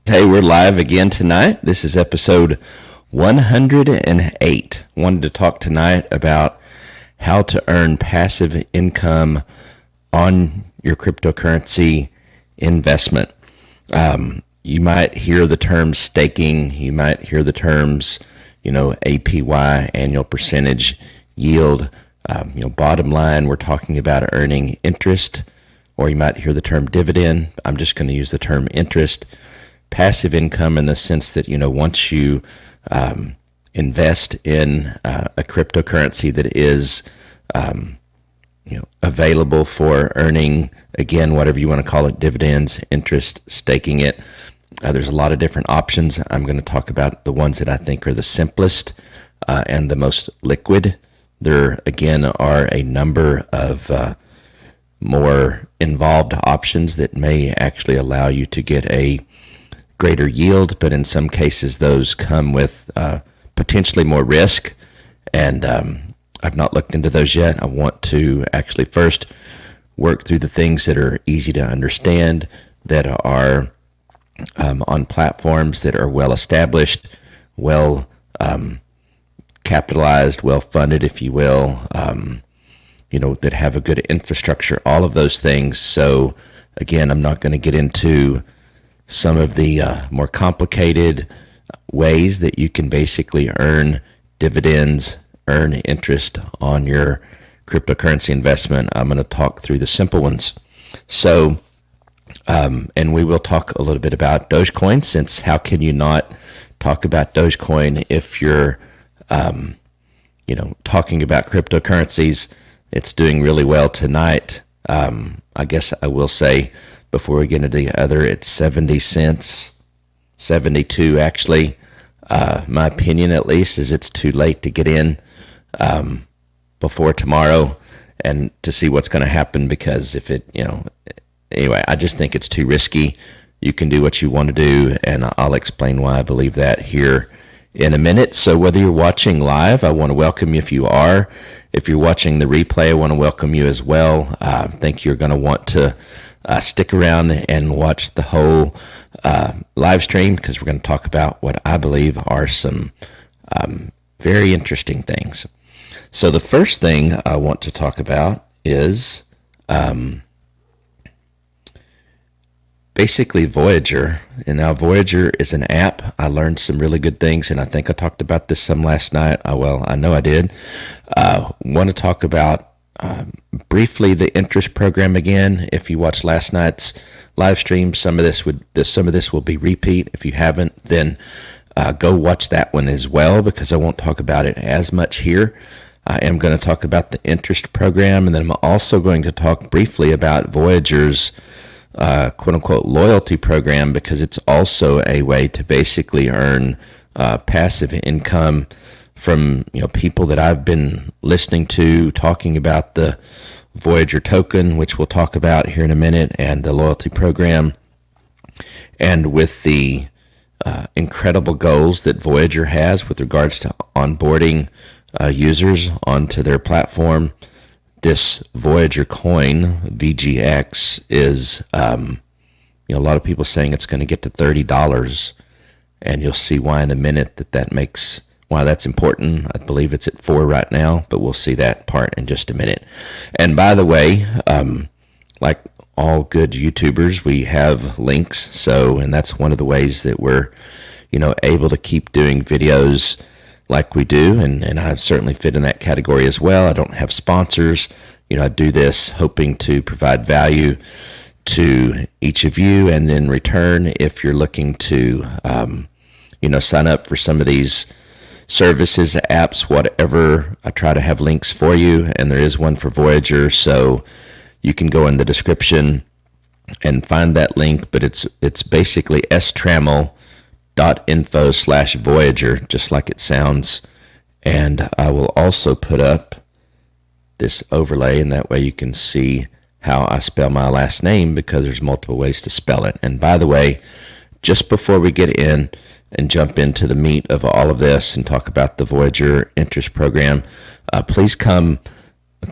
Hey, we're live again tonight. This is episode 108. Wanted to talk tonight about how to earn passive income on your cryptocurrency investment. You might hear the term staking. You might hear the terms, APY, annual percentage yield. Bottom line, we're talking about earning interest, or you might hear the term dividend. I'm just going to use the term interest. Passive income in the sense that, once you invest in a cryptocurrency that is, available for earning, again, whatever you want to call it, dividends, interest, staking it. There's a lot of different options. I'm going to talk about the ones that I think are the simplest and the most liquid. There, again, are a number of more involved options that may actually allow you to get a greater yield, but in some cases those come with potentially more risk, and I've not looked into those yet. I want to actually first work through the things that are easy to understand, that are on platforms that are well established, well capitalized, well funded, if you will, that have a good infrastructure, all of those things. So again, I'm not going to get into some of the more complicated ways that you can basically earn dividends, earn interest on your cryptocurrency investment. I'm going to talk through the simple ones. So, and we will talk a little bit about Dogecoin, since how can you not talk about Dogecoin if you're, talking about cryptocurrencies? It's doing really well tonight. I guess I will say, before we get into the other, it's 70 cents, 72 actually. My opinion, at least, is it's too late to get in before tomorrow and to see what's going to happen, because if it, anyway, I just think it's too risky. You can do what you want to do, and I'll explain why I believe that here in a minute. So whether you're watching live, I want to welcome you if you are. If you're watching the replay, I want to welcome you as well. I think you're going to want to stick around and watch the whole live stream, because we're going to talk about what I believe are some very interesting things. So the first thing I want to talk about is basically Voyager. And now Voyager is an app. I learned some really good things, and I think I talked about this some last night. I know I did. Want to talk about briefly the interest program again. If you watched last night's live stream, some of this will be repeat. If you haven't, then go watch that one as well, because I won't talk about it as much here. I am going to talk about the interest program, and then I'm also going to talk briefly about Voyager's quote-unquote loyalty program, because it's also a way to basically earn passive income from people that I've been listening to talking about the Voyager token, which we'll talk about here in a minute, and the loyalty program, and with the incredible goals that Voyager has with regards to onboarding users onto their platform. This Voyager coin, VGX, is a lot of people saying it's going to get to $30, and you'll see why in a minute why that's important. I believe it's at 4 right now, but we'll see that part in just a minute. And by the way, like all good YouTubers, we have links. And that's one of the ways that we're, able to keep doing videos like we do. And I certainly fit in that category as well. I don't have sponsors. I do this hoping to provide value to each of you. And in return, if you're looking to, sign up for some of these services, apps, whatever, I try to have links for you, and there is one for Voyager, so you can go in the description and find that link. But it's basically strammel.info/Voyager, just like it sounds. And I will also put up this overlay, and that way you can see how I spell my last name, because there's multiple ways to spell it. And by the way, just before we get in and jump into the meat of all of this and talk about the Voyager interest program, please come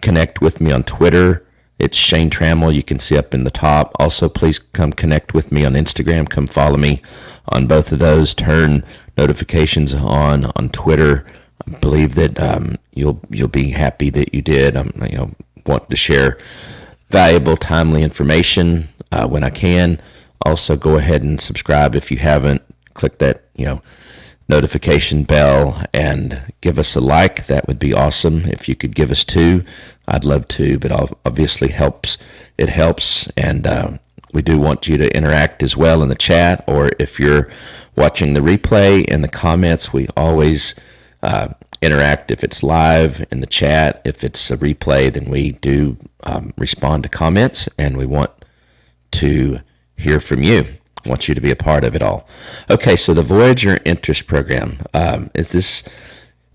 connect with me on Twitter. It's Shane Trammell. You can see up in the top. Also, please come connect with me on Instagram. Come follow me on both of those. Turn notifications on Twitter. I believe that you'll be happy that you did. Want to share valuable, timely information when I can. Also, go ahead and subscribe if you haven't. Click that notification bell and give us a like. That would be awesome. If you could give us 2, I'd love to, but obviously it helps, and we do want you to interact as well in the chat, or if you're watching the replay in the comments, we always interact if it's live in the chat. If it's a replay, then we do respond to comments, and we want to hear from you. Want you to be a part of it all. Okay, so the Voyager Interest Program is this.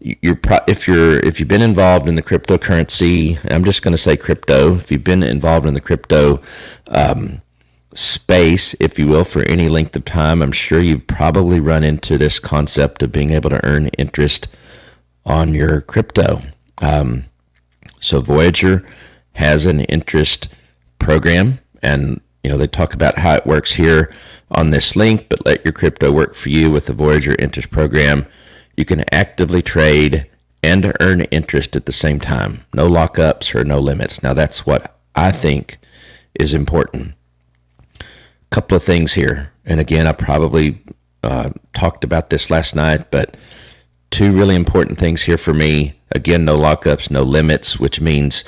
If you've been involved in the cryptocurrency, I'm just going to say crypto. If you've been involved in the crypto space, if you will, for any length of time, I'm sure you've probably run into this concept of being able to earn interest on your crypto. So Voyager has an interest program, and they talk about how it works here on this link, but let your crypto work for you with the Voyager Interest Program. You can actively trade and earn interest at the same time. No lockups or no limits. Now, that's what I think is important. Couple of things here. And again, I probably talked about this last night, but 2 really important things here for me. Again, no lockups, no limits, which means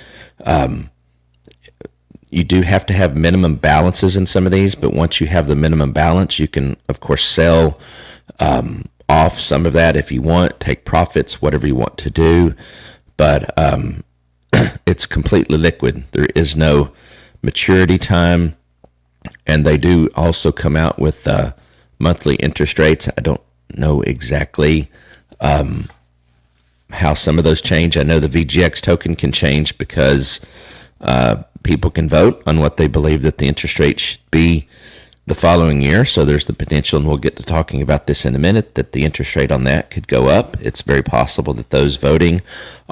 you do have to have minimum balances in some of these, but once you have the minimum balance, you can, of course, sell off some of that if you want, take profits, whatever you want to do. But it's completely liquid. There is no maturity time, and they do also come out with monthly interest rates. I don't know exactly how some of those change. I know the VGX token can change because people can vote on what they believe that the interest rate should be the following year. So there's the potential, and we'll get to talking about this in a minute, that the interest rate on that could go up. It's very possible that those voting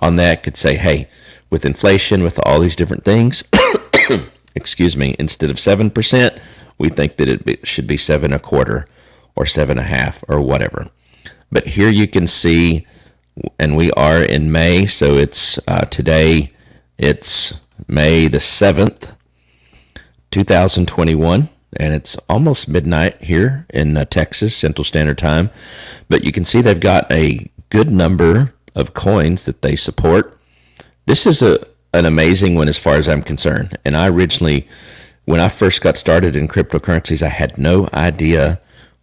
on that could say, hey, with inflation, with all these different things, excuse me, instead of 7%, we think that it should be 7.25 or 7.5 or whatever. But here you can see, and we are in May, so it's today, it's May the 7th, 2021, and it's almost midnight here in Texas, Central Standard Time. But you can see they've got a good number of coins that they support. This is an amazing one as far as I'm concerned. And I originally, when I first got started in cryptocurrencies, I had no idea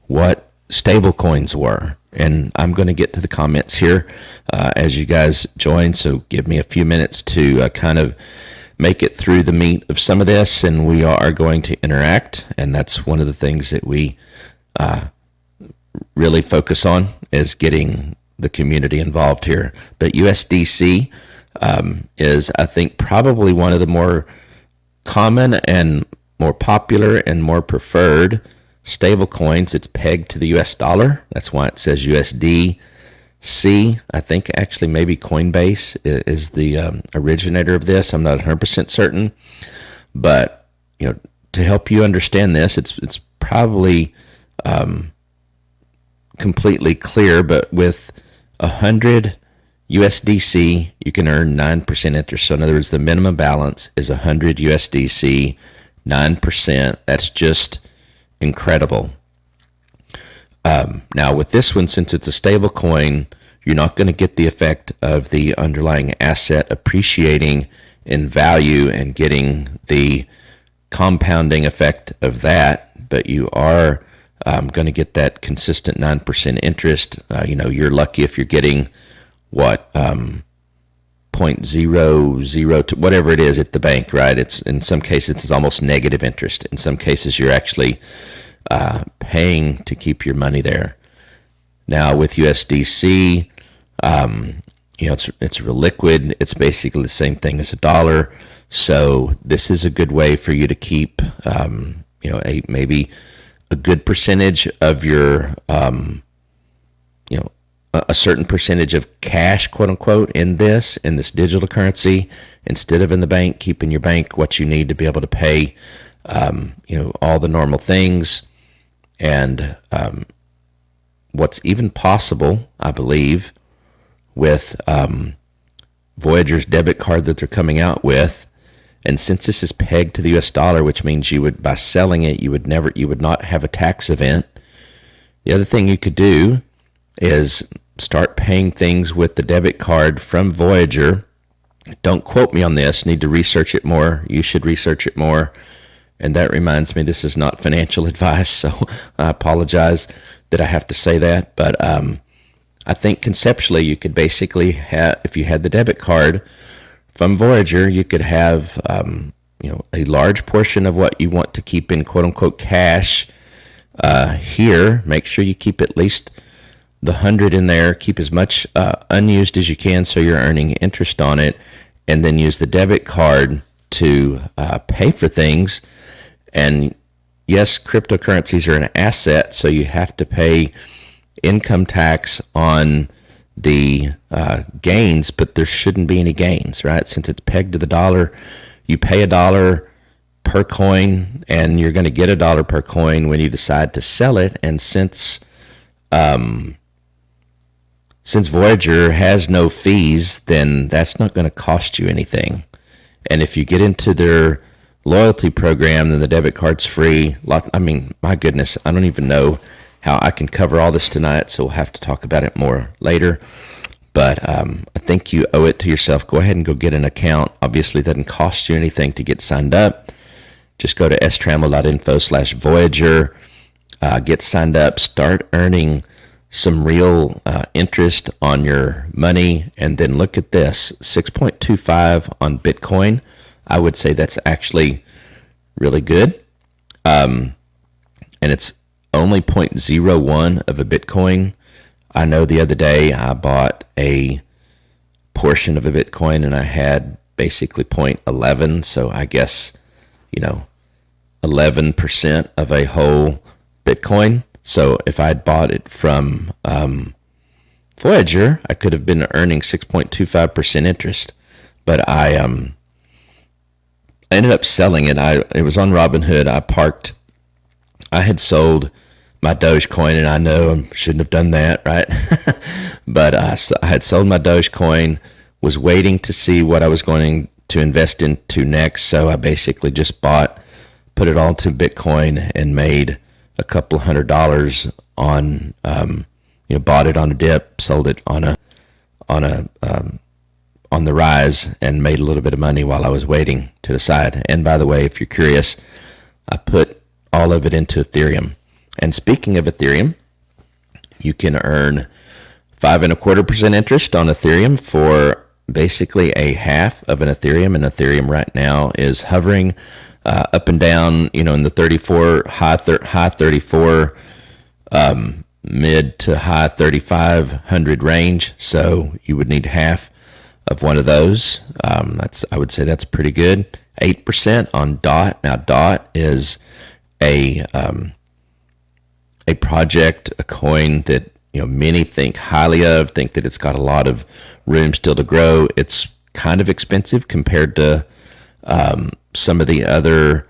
what stable coins were. And I'm going to get to the comments here as you guys join, so give me a few minutes to kind of make it through the meat of some of this, and we are going to interact, and that's one of the things that we really focus on, is getting the community involved here. But USDC is, I think, probably one of the more common and more popular and more preferred stable coins. It's pegged to the US dollar. That's why it says USD. I think actually maybe Coinbase is the originator of this. I'm not 100% certain, but to help you understand this, it's probably completely clear. But with 100 USDC, you can earn 9% interest. So in other words, the minimum balance is 100 USDC, 9%. That's just incredible. Now with this one, since it's a stable coin, you're not going to get the effect of the underlying asset appreciating in value and getting the compounding effect of that, but you are going to get that consistent 9% interest. You're lucky if you're getting what 0.00 to whatever it is at the bank, right? It's in some cases it's almost negative interest. In some cases you're actually paying to keep your money there. Now with USDC, it's real liquid. It's basically the same thing as a dollar. So this is a good way for you to keep, maybe a good percentage of your, a certain percentage of cash, quote unquote, in this digital currency instead of in the bank. Keep in your bank what you need to be able to pay, all the normal things. And what's even possible, I believe, with Voyager's debit card that they're coming out with. And since this is pegged to the US dollar, which means by selling it, you would not have a tax event. The other thing you could do is start paying things with the debit card from Voyager. Don't quote me on this. Need to research it more. You should research it more. And that reminds me, this is not financial advice, so I apologize that I have to say that. But I think conceptually you could basically have, if you had the debit card from Voyager, you could have a large portion of what you want to keep in quote unquote cash here. Make sure you keep at least the 100 in there. Keep as much unused as you can so you're earning interest on it, and then use the debit card to pay for things. And yes, cryptocurrencies are an asset, so you have to pay income tax on the gains, but there shouldn't be any gains, right? Since it's pegged to the dollar, you pay $1 per coin, and you're going to get $1 per coin when you decide to sell it. And since Voyager has no fees, then that's not going to cost you anything. And if you get into their loyalty program, then the debit card's free. My goodness, I don't even know how I can cover all this tonight, so we'll have to talk about it more later. But I think you owe it to yourself. Go ahead and go get an account. Obviously, it doesn't cost you anything to get signed up. Just go to strammel.info/Voyager, get signed up, start earning some real interest on your money, and then look at this, 6.25 on Bitcoin. I would say that's actually really good. And it's only 0.01 of a Bitcoin. I know the other day I bought a portion of a Bitcoin and I had basically 0.11. So I guess, 11% of a whole Bitcoin. So if I'd bought it from Voyager, I could have been earning 6.25% interest. But I ended up selling it. It was on Robinhood. I had sold my Dogecoin, and I know I shouldn't have done that, right? But I had sold my Dogecoin, was waiting to see what I was going to invest into next. So I basically just put it all to Bitcoin and made a couple $100 on, bought it on a dip, sold it on the rise, and made a little bit of money while I was waiting to decide. And by the way, if you're curious, I put all of it into Ethereum. And speaking of Ethereum, you can earn 5.25% interest on Ethereum for basically a half of an Ethereum. And Ethereum right now is hovering up and down, in the 34, high 34, mid to high 3,500 range. So you would need half of one of those. I would say that's pretty good. 8% on DOT. Now DOT is a project, a coin that many think highly of, think that it's got a lot of room still to grow. It's kind of expensive compared to some of the other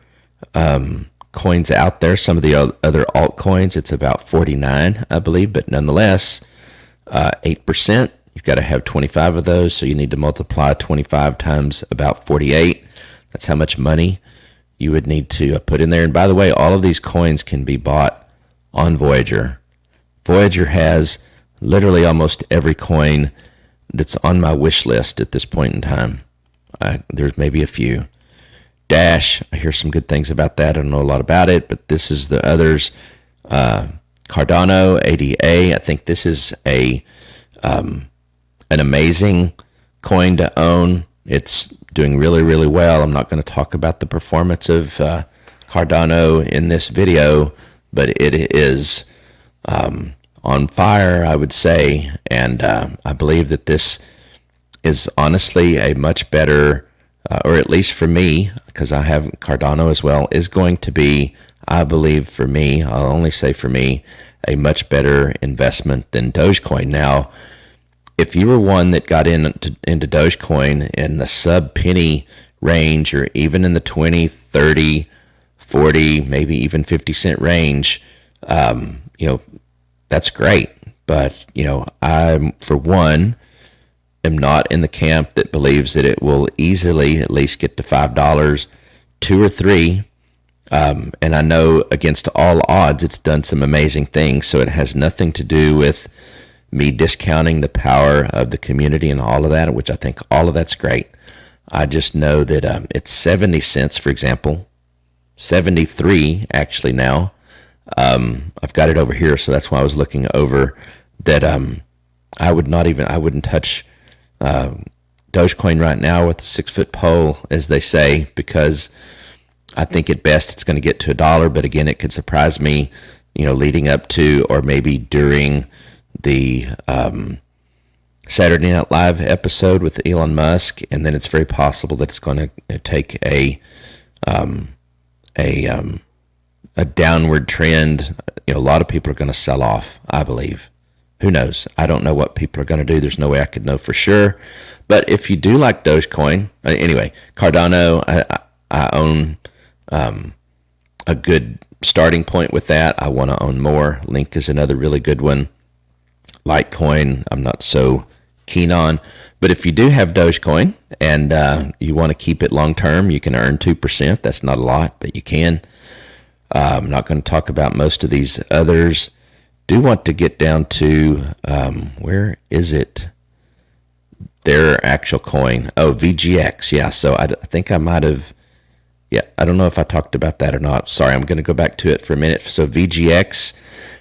coins out there, some of the other altcoins. It's about 49, I believe, but nonetheless, 8%. You've got to have 25 of those, so you need to multiply 25 times about 48. That's how much money you would need to put in there. And by the way, all of these coins can be bought on Voyager. Voyager has literally almost every coin that's on my wish list at this point in time. There's maybe a few. Dash, I hear some good things about that. I don't know a lot about it, but this is the others. Cardano, ADA, I think this is an amazing coin to own. It's doing really, really well. I'm not going to talk about the performance of Cardano in this video, but it is on fire, I would say. And I believe that this is honestly a much better, or at least for me, because I have Cardano as well, is going to be, I believe for me, I'll only say for me, a much better investment than Dogecoin. Now, if you were one that got into Dogecoin in the sub penny range, or even in the 20, 30, 40, maybe even 50 cent range, that's great. But, I'm, for one, am not in the camp that believes that it will easily at least get to $5, 2 or 3. And I know against all odds, it's done some amazing things. So it has nothing to do with me discounting the power of the community and all of that, which I think all of that's great. I just know that it's 70 cents, for example, 73 actually now. I've got it over here, so that's why I was looking over that. I wouldn't touch Dogecoin right now with a 6-foot pole, as they say, because I think at best it's going to get to $1. But again, it could surprise me, leading up to or maybe during the Saturday Night Live episode with Elon Musk, and then it's very possible that it's going to take a downward trend. A lot of people are going to sell off, I believe. Who knows? I don't know what people are going to do. There's no way I could know for sure. But if you do like Dogecoin, anyway, Cardano, I own a good starting point with that. I want to own more. Link is another really good one. Litecoin, I'm not so keen on. But if you do have Dogecoin and you want to keep it long term, you can earn 2%. That's not a lot, but you can. I'm not going to talk about most of these others. Do want to get down to, where is it? Their actual coin. Oh, VGX. Yeah, so I think I might have, I don't know if I talked about that or not. Sorry, I'm going to go back to it for a minute. So VGX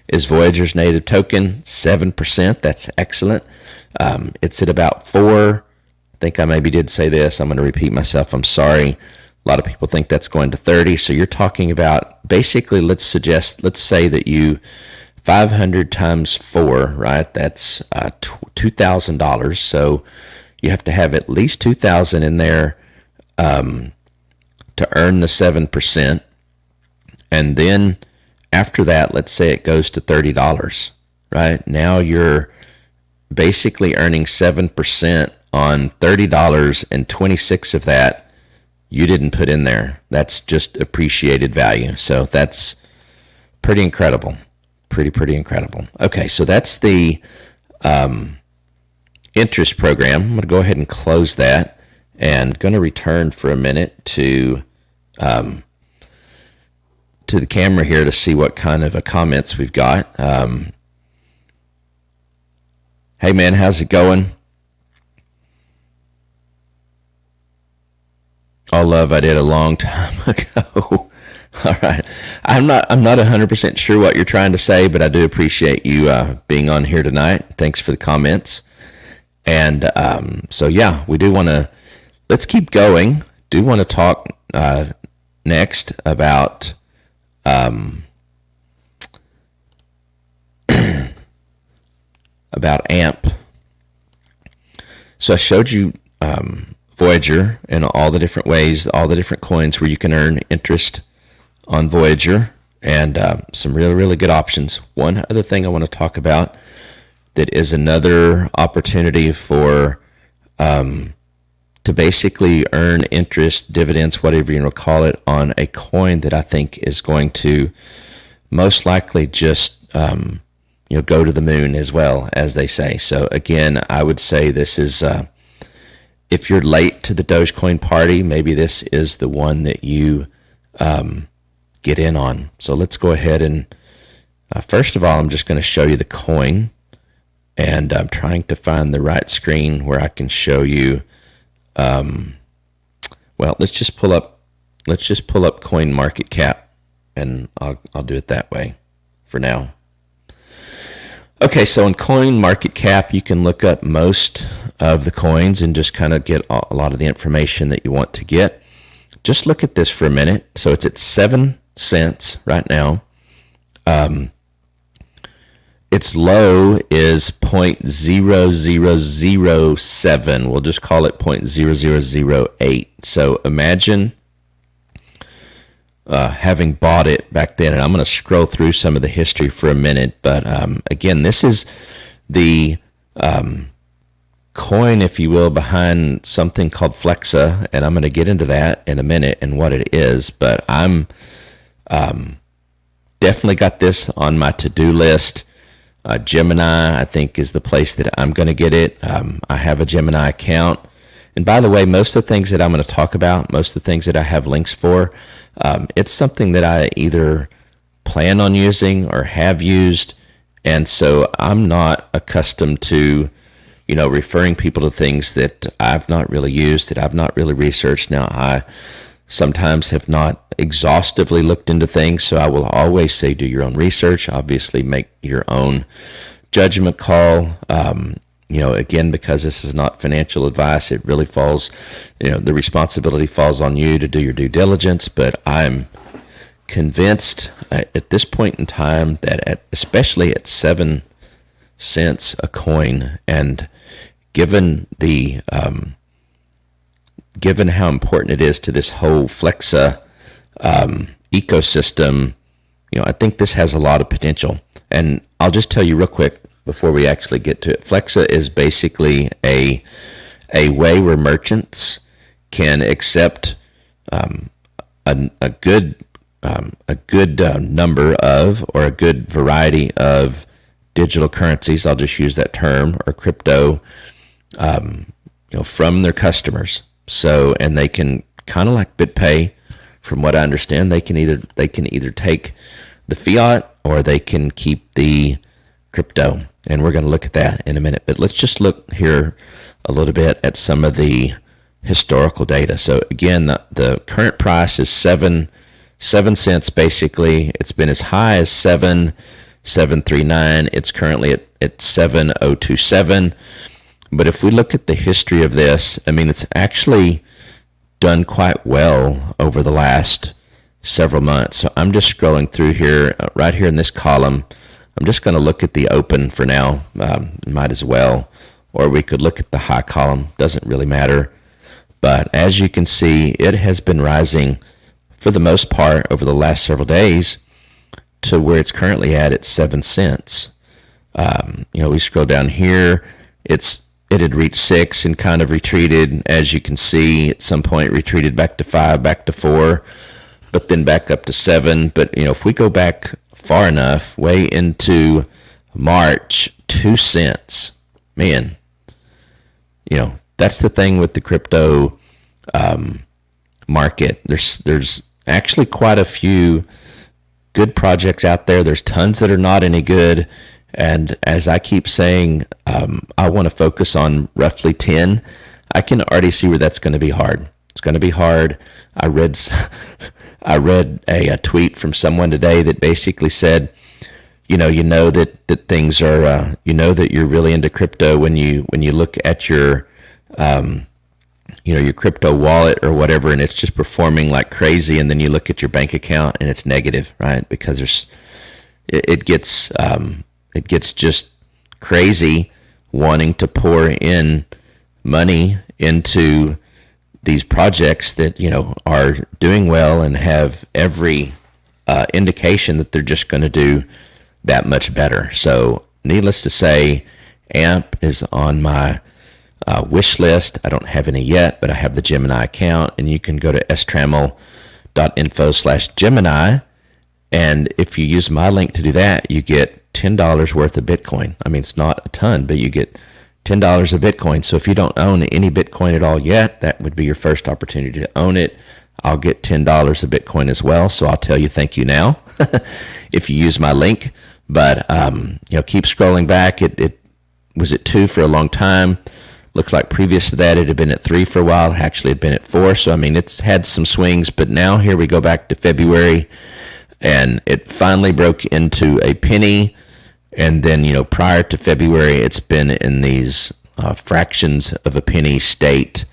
is Voyager's native token, 7%. That's excellent. It's at about 4. I think I maybe did say this. I'm going to repeat myself. I'm sorry. A lot of people think that's going to 30. So you're talking about basically, let's say that you 500 times 4, right? That's $2,000. So you have to have at least $2,000 in there to earn the 7%. And then after that, let's say it goes to $30, right? Now you're basically earning 7% on $30, and 26 of that you didn't put in there. That's just appreciated value. So that's pretty incredible. Pretty incredible. Okay, so that's the interest program. I'm going to go ahead and close that, and going to return for a minute to the camera here to see what kind of comments we've got. Hey man, how's it going? All love, I did a long time ago. All right. I'm not 100% sure what you're trying to say, but I do appreciate you being on here tonight. Thanks for the comments. And so, yeah, we do want to, let's keep going. Do want to talk next about about AMP. So I showed you Voyager and all the different ways, all the different coins where you can earn interest on Voyager, and some really, really good options. One other thing I want to talk about that is another opportunity for to basically earn interest, dividends, whatever you want to call it, on a coin that I think is going to most likely just go to the moon, as well, as they say. So again, I would say this is if you're late to the Dogecoin party, maybe this is the one that you get in on. So let's go ahead and first of all, I'm just going to show you the coin, and I'm trying to find the right screen where I can show you. Well, let's just pull up Coin Market Cap, and I'll do it that way for now. Okay, so in Coin Market Cap, you can look up most of the coins and just kind of get a lot of the information that you want to get. Just look at this for a minute. So it's at 7 cents right now. Its low is 0.0007. We'll just call it 0.0008. So imagine having bought it back then. And I'm going to scroll through some of the history for a minute. But again, this is the coin, if you will, behind something called Flexa. And I'm going to get into that in a minute and what it is. But I'm definitely got this on my to-do list. Gemini, I think, is the place that I'm going to get it. I have a Gemini account. And by the way, most of the things that I'm going to talk about, most of the things that I have links for, it's something that I either plan on using or have used. And so I'm not accustomed to, referring people to things that I've not really used, that I've not really researched. Now, I sometimes have not exhaustively looked into things, so I will always say do your own research. Obviously, make your own judgment call. Again, because this is not financial advice, it really falls, the responsibility falls on you to do your due diligence. But I'm convinced at this point in time that especially at 7 cents a coin, and given how important it is to this whole Flexa ecosystem, I think this has a lot of potential. And I'll just tell you real quick before we actually get to it. Flexa is basically a way where merchants can accept a good number of, or a good variety of, digital currencies. I'll just use that term, or crypto, from their customers. So, and they can kind of like BitPay, from what I understand, they can either take the fiat or they can keep the crypto. And we're going to look at that in a minute. But let's just look here a little bit at some of the historical data. So again, the current price is 7 cents basically. It's been as high as 7.39. It's currently at 7.027. But if we look at the history of this, it's actually done quite well over the last several months. So I'm just scrolling through here, right here in this column. I'm just going to look at the open for now. Might as well. Or we could look at the high column. Doesn't really matter. But as you can see, it has been rising for the most part over the last several days to where it's currently at 7 cents. We scroll down here. It had reached 6 and kind of retreated. As you can see, at some point retreated back to 5, back to 4, but then back up to 7. But, if we go back far enough, way into March, 2 cents, man, that's the thing with the crypto market. There's actually quite a few good projects out there. There's tons that are not any good. And as I keep saying, I want to focus on roughly 10. I can already see where that's going to be hard. It's going to be hard. I read a tweet from someone today that basically said, that things are, that you're really into crypto when you look at your, your crypto wallet or whatever, and it's just performing like crazy. And then you look at your bank account and it's negative, right? Because it gets just crazy wanting to pour in money into these projects that, are doing well and have every indication that they're just going to do that much better. So needless to say, AMP is on my wish list. I don't have any yet, but I have the Gemini account, and you can go to strammel.info/Gemini. And if you use my link to do that, you get $10 worth of Bitcoin. It's not a ton, but you get $10 of Bitcoin. So if you don't own any Bitcoin at all yet, that would be your first opportunity to own it. I'll get $10 of Bitcoin as well. So I'll tell you thank you now if you use my link. But, keep scrolling back. It was at 2 for a long time. Looks like previous to that, it had been at 3 for a while. It actually had been at 4. So, it's had some swings. But now here we go back to February, and it finally broke into a penny. And then, prior to February, it's been in these fractions of a penny state.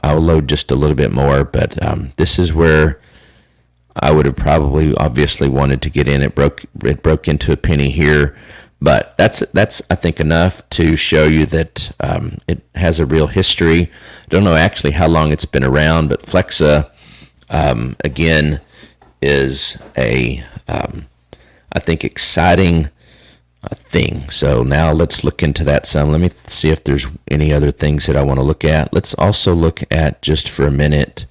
I'll load just a little bit more, but this is where I would have probably obviously wanted to get in. It broke into a penny here, but that's I think enough to show you that it has a real history. I don't know actually how long it's been around, but Flexa again, is a, I think, exciting thing. So now let's look into that some. Let me see if there's any other things that I want to look at. Let's also look at, just for a minute,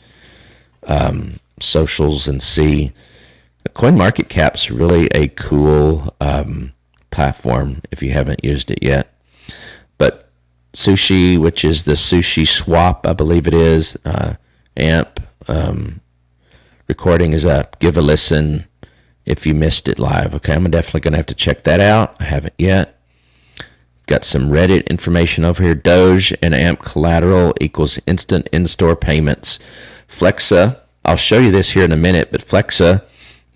socials and see. CoinMarketCap's really a cool platform if you haven't used it yet. But Sushi, which is the Sushi Swap, I believe it is, AMP, recording is up. Give a listen if you missed it live. Okay, I'm definitely going to have to check that out. I haven't yet. Got some Reddit information over here. Doge and AMP collateral equals instant in-store payments. Flexa, I'll show you this here in a minute, but Flexa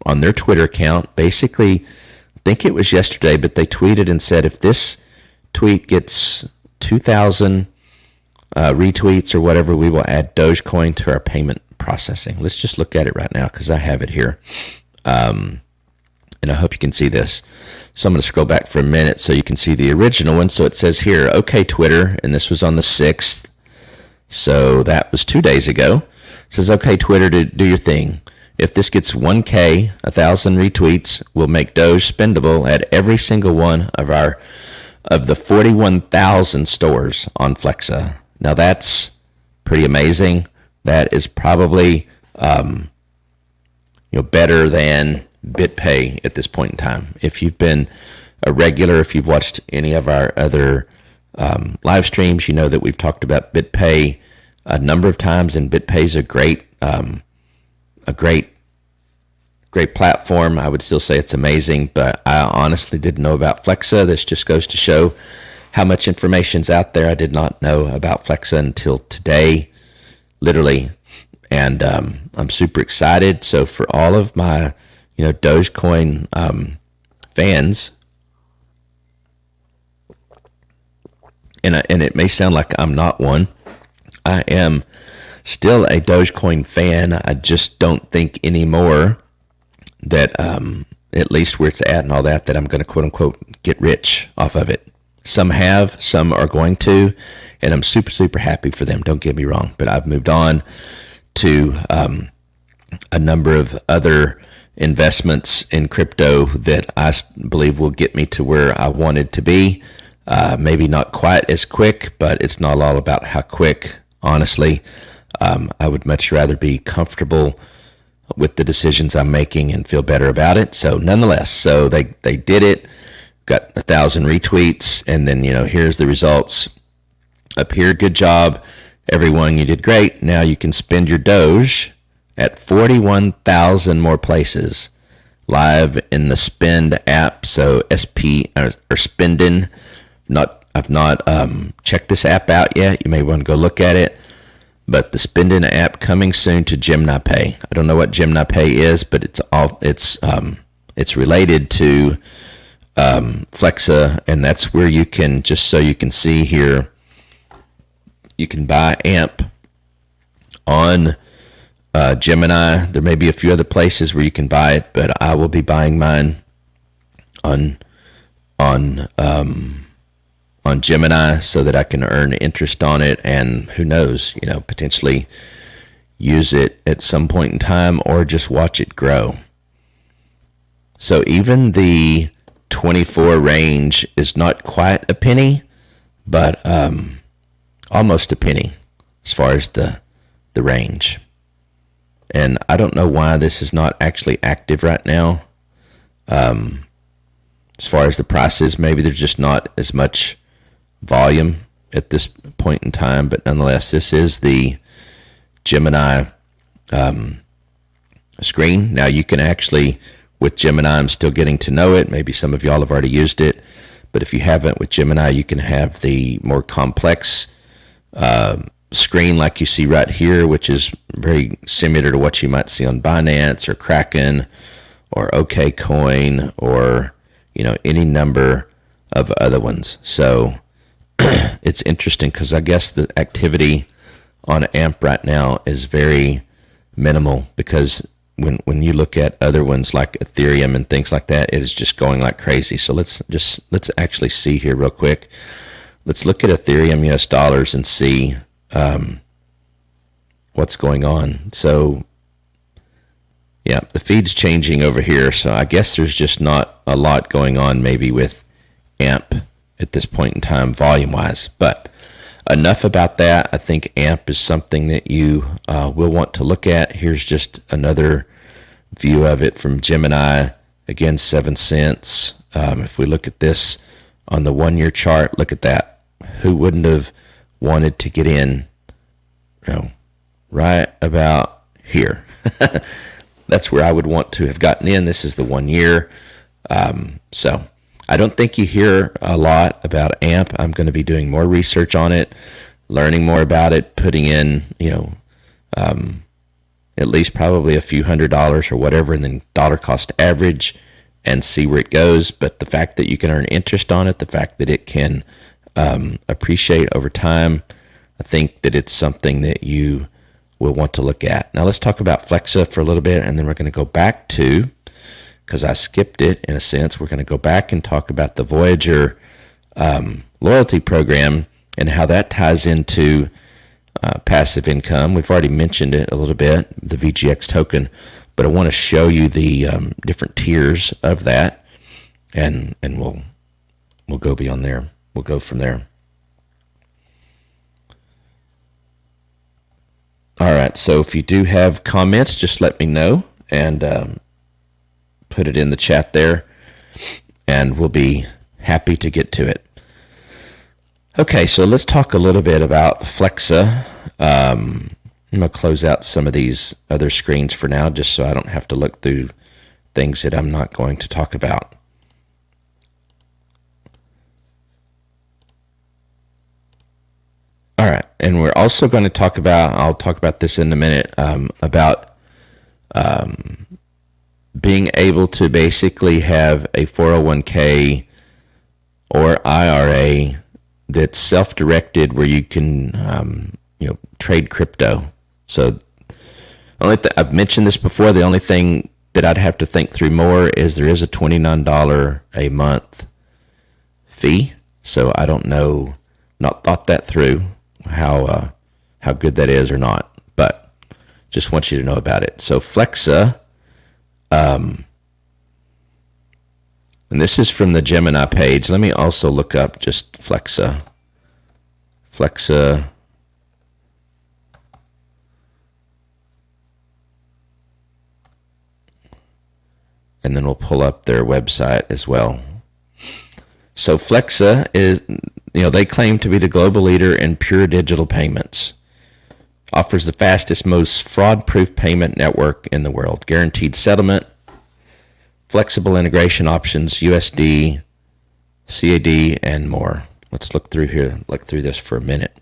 on their Twitter account, basically, I think it was yesterday, but they tweeted and said if this tweet gets 2,000 retweets or whatever, we will add Dogecoin to our payment processing. Let's just look at it right now because I have it here. And I hope you can see this. So I'm going to scroll back for a minute so you can see the original one. So it says here, okay, Twitter, and this was on the 6th. So that was 2 days ago. It says, okay, Twitter, do your thing. If this gets 1K, 1,000 retweets, we'll make Doge spendable at every single one of the 41,000 stores on Flexa. Now that's pretty amazing. That is probably better than BitPay at this point in time. If you've been a regular, if you've watched any of our other live streams, you know that we've talked about BitPay a number of times, and BitPay is a great platform. I would still say it's amazing, but I honestly didn't know about Flexa. This just goes to show how much information's out there. I did not know about Flexa until today, literally, and I'm super excited. So for all of my, Dogecoin fans, and it may sound like I'm not one, I am still a Dogecoin fan. I just don't think anymore that, at least where it's at and all that I'm going to quote unquote get rich off of it. Some have, some are going to, and I'm super, super happy for them. Don't get me wrong, but I've moved on to a number of other investments in crypto that I believe will get me to where I wanted to be. Maybe not quite as quick, but it's not all about how quick. Honestly, I would much rather be comfortable with the decisions I'm making and feel better about it. So nonetheless, so they did it, got 1,000 retweets, and then, here's the results up here. Good job, everyone. You did great. Now you can spend your Doge at 41,000 more places live in the Spend app. So SP or Spendin. I've not checked this app out yet. You may want to go look at it. But the Spendin app coming soon to Gemini Pay. I don't know what Gemini Pay is, but it's related to Flexa, and that's where you can, just so you can see here, you can buy AMP on Gemini. There may be a few other places where you can buy it, but I will be buying mine on Gemini so that I can earn interest on it, and who knows, potentially use it at some point in time or just watch it grow. So even the 24 range is not quite a penny, but almost a penny as far as the range. And I don't know why this is not actually active right now. As far as the prices, maybe there's just not as much volume at this point in time, but nonetheless, this is the Gemini screen. Now you can actually, with Gemini, I'm still getting to know it. Maybe some of y'all have already used it, but if you haven't, with Gemini, you can have the more complex screen like you see right here, which is very similar to what you might see on Binance or Kraken or OKCoin or any number of other ones. So it's interesting because I guess the activity on AMP right now is very minimal, because when you look at other ones like Ethereum and things like that, it is just going like crazy. So let's actually see here real quick. Let's look at Ethereum US dollars and see what's going on. So Yeah, the feed's changing over here, so I guess there's just not a lot going on maybe with AMP at this point in time, volume-wise. But enough about that. I think AMP is something that you will want to look at. Here's just another view of it from Gemini. Again, 7 cents. If we look at this on the 1-year chart, look at that. Who wouldn't have wanted to get in, right about here? That's where I would want to have gotten in. This is the 1 year. So I don't think you hear a lot about AMP. I'm going to be doing more research on it, learning more about it, putting in, at least probably a few $100s or whatever, and then dollar cost average and see where it goes. But the fact that you can earn interest on it, the fact that it can appreciate over time, I think that it's something that you will want to look at. Now let's talk about Flexa for a little bit, and then we're going to go back to, because I skipped it in a sense, we're going to go back and talk about the Voyager loyalty program and how that ties into passive income. We've already mentioned it a little bit, the VGX token, but I want to show you the different tiers of that, and we'll go beyond there. We'll go from there. All right, so if you do have comments, just let me know and put it in the chat there, and we'll be happy to get to it. Okay, so let's talk a little bit about Flexa. I'm going to close out some of these other screens for now, just so I don't have to look through things that I'm not going to talk about. All right, and we're also going to talk about, I'll talk about this in a minute, about being able to basically have a 401k or IRA that's self-directed where you can, trade crypto. So I've mentioned this before, the only thing that I'd have to think through more is there is a $29 a month fee. So I don't know, not thought that through, how good that is or not, but just want you to know about it. So Flexa, and this is from the Gemini page. Let me also look up just Flexa, and then we'll pull up their website as well. So Flexa is, they claim to be the global leader in pure digital payments. Offers the fastest, most fraud-proof payment network in the world. Guaranteed settlement, flexible integration options, USD, CAD, and more. Let's look through this for a minute.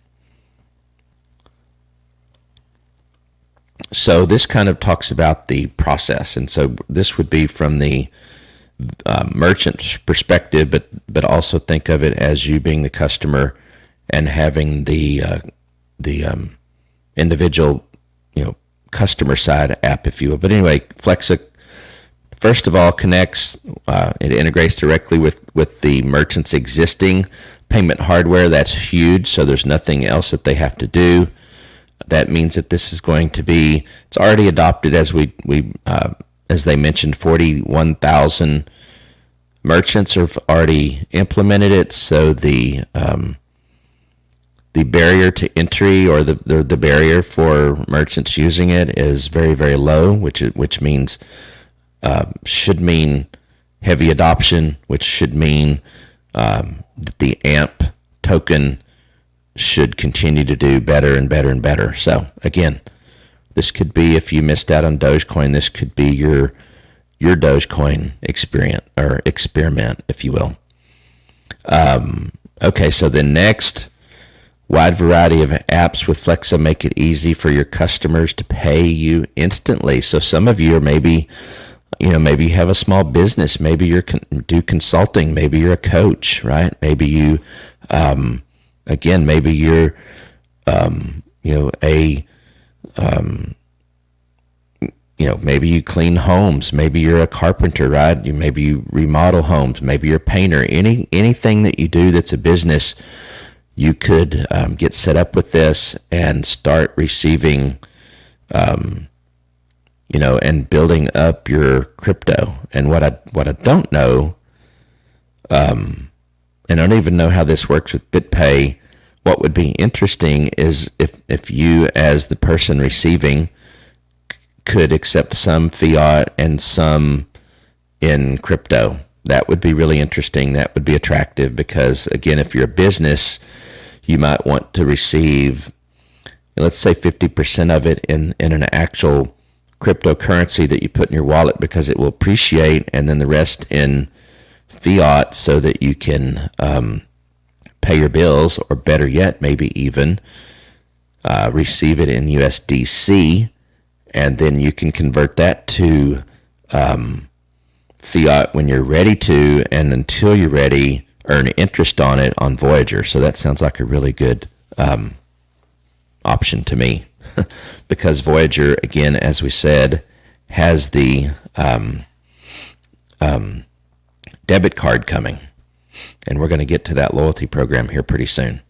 So this kind of talks about the process, and so this would be from the merchant's perspective, but also think of it as you being the customer and having the individual, customer side app, if you will. But anyway, Flexa, first of all, connects, it integrates directly with the merchant's existing payment hardware. That's huge. So there's nothing else that they have to do. That means that this is going to be, it's already adopted, as as they mentioned, 41,000 merchants have already implemented it. So the barrier to entry, or the barrier for merchants using it, is very, very low, which means should mean heavy adoption, which should mean that the AMP token should continue to do better and better and better. So again, this could be, if you missed out on Dogecoin, this could be your Dogecoin experiment, if you will. Okay, so the next, wide variety of apps with Flexa make it easy for your customers to pay you instantly. So some of you are maybe you have a small business, maybe you do consulting, maybe you're a coach, right? Maybe you, maybe you're, maybe you clean homes, maybe you're a carpenter, right? Maybe you remodel homes, maybe you're a painter. Anything that you do that's a business, you could get set up with this and start receiving and building up your crypto. And what I don't know, and I don't even know how this works with BitPay. What would be interesting is if you, as the person receiving, could accept some fiat and some in crypto. That would be really interesting. That would be attractive because, again, if you're a business, you might want to receive, let's say 50% of it in an actual cryptocurrency that you put in your wallet because it will appreciate, and then the rest in fiat so that you can pay your bills, or better yet, maybe even receive it in USDC, and then you can convert that to fiat when you're ready to, and until you're ready, earn interest on it on Voyager. So that sounds like a really good option to me because Voyager, again, as we said, has the debit card coming, and we're going to get to that loyalty program here pretty soon.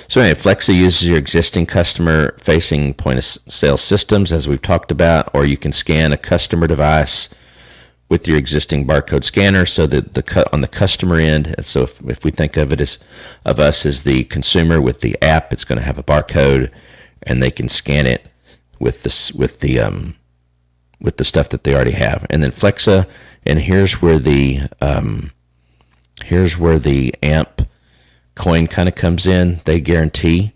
So anyway, Flexa uses your existing customer-facing point-of-sale systems, as we've talked about, or you can scan a customer device with your existing barcode scanner, so that on the customer end. So if we think of it as us as the consumer with the app, it's going to have a barcode, and they can scan it with the stuff that they already have. And then Flexa, and here's where the AMP coin kind of comes in. They guarantee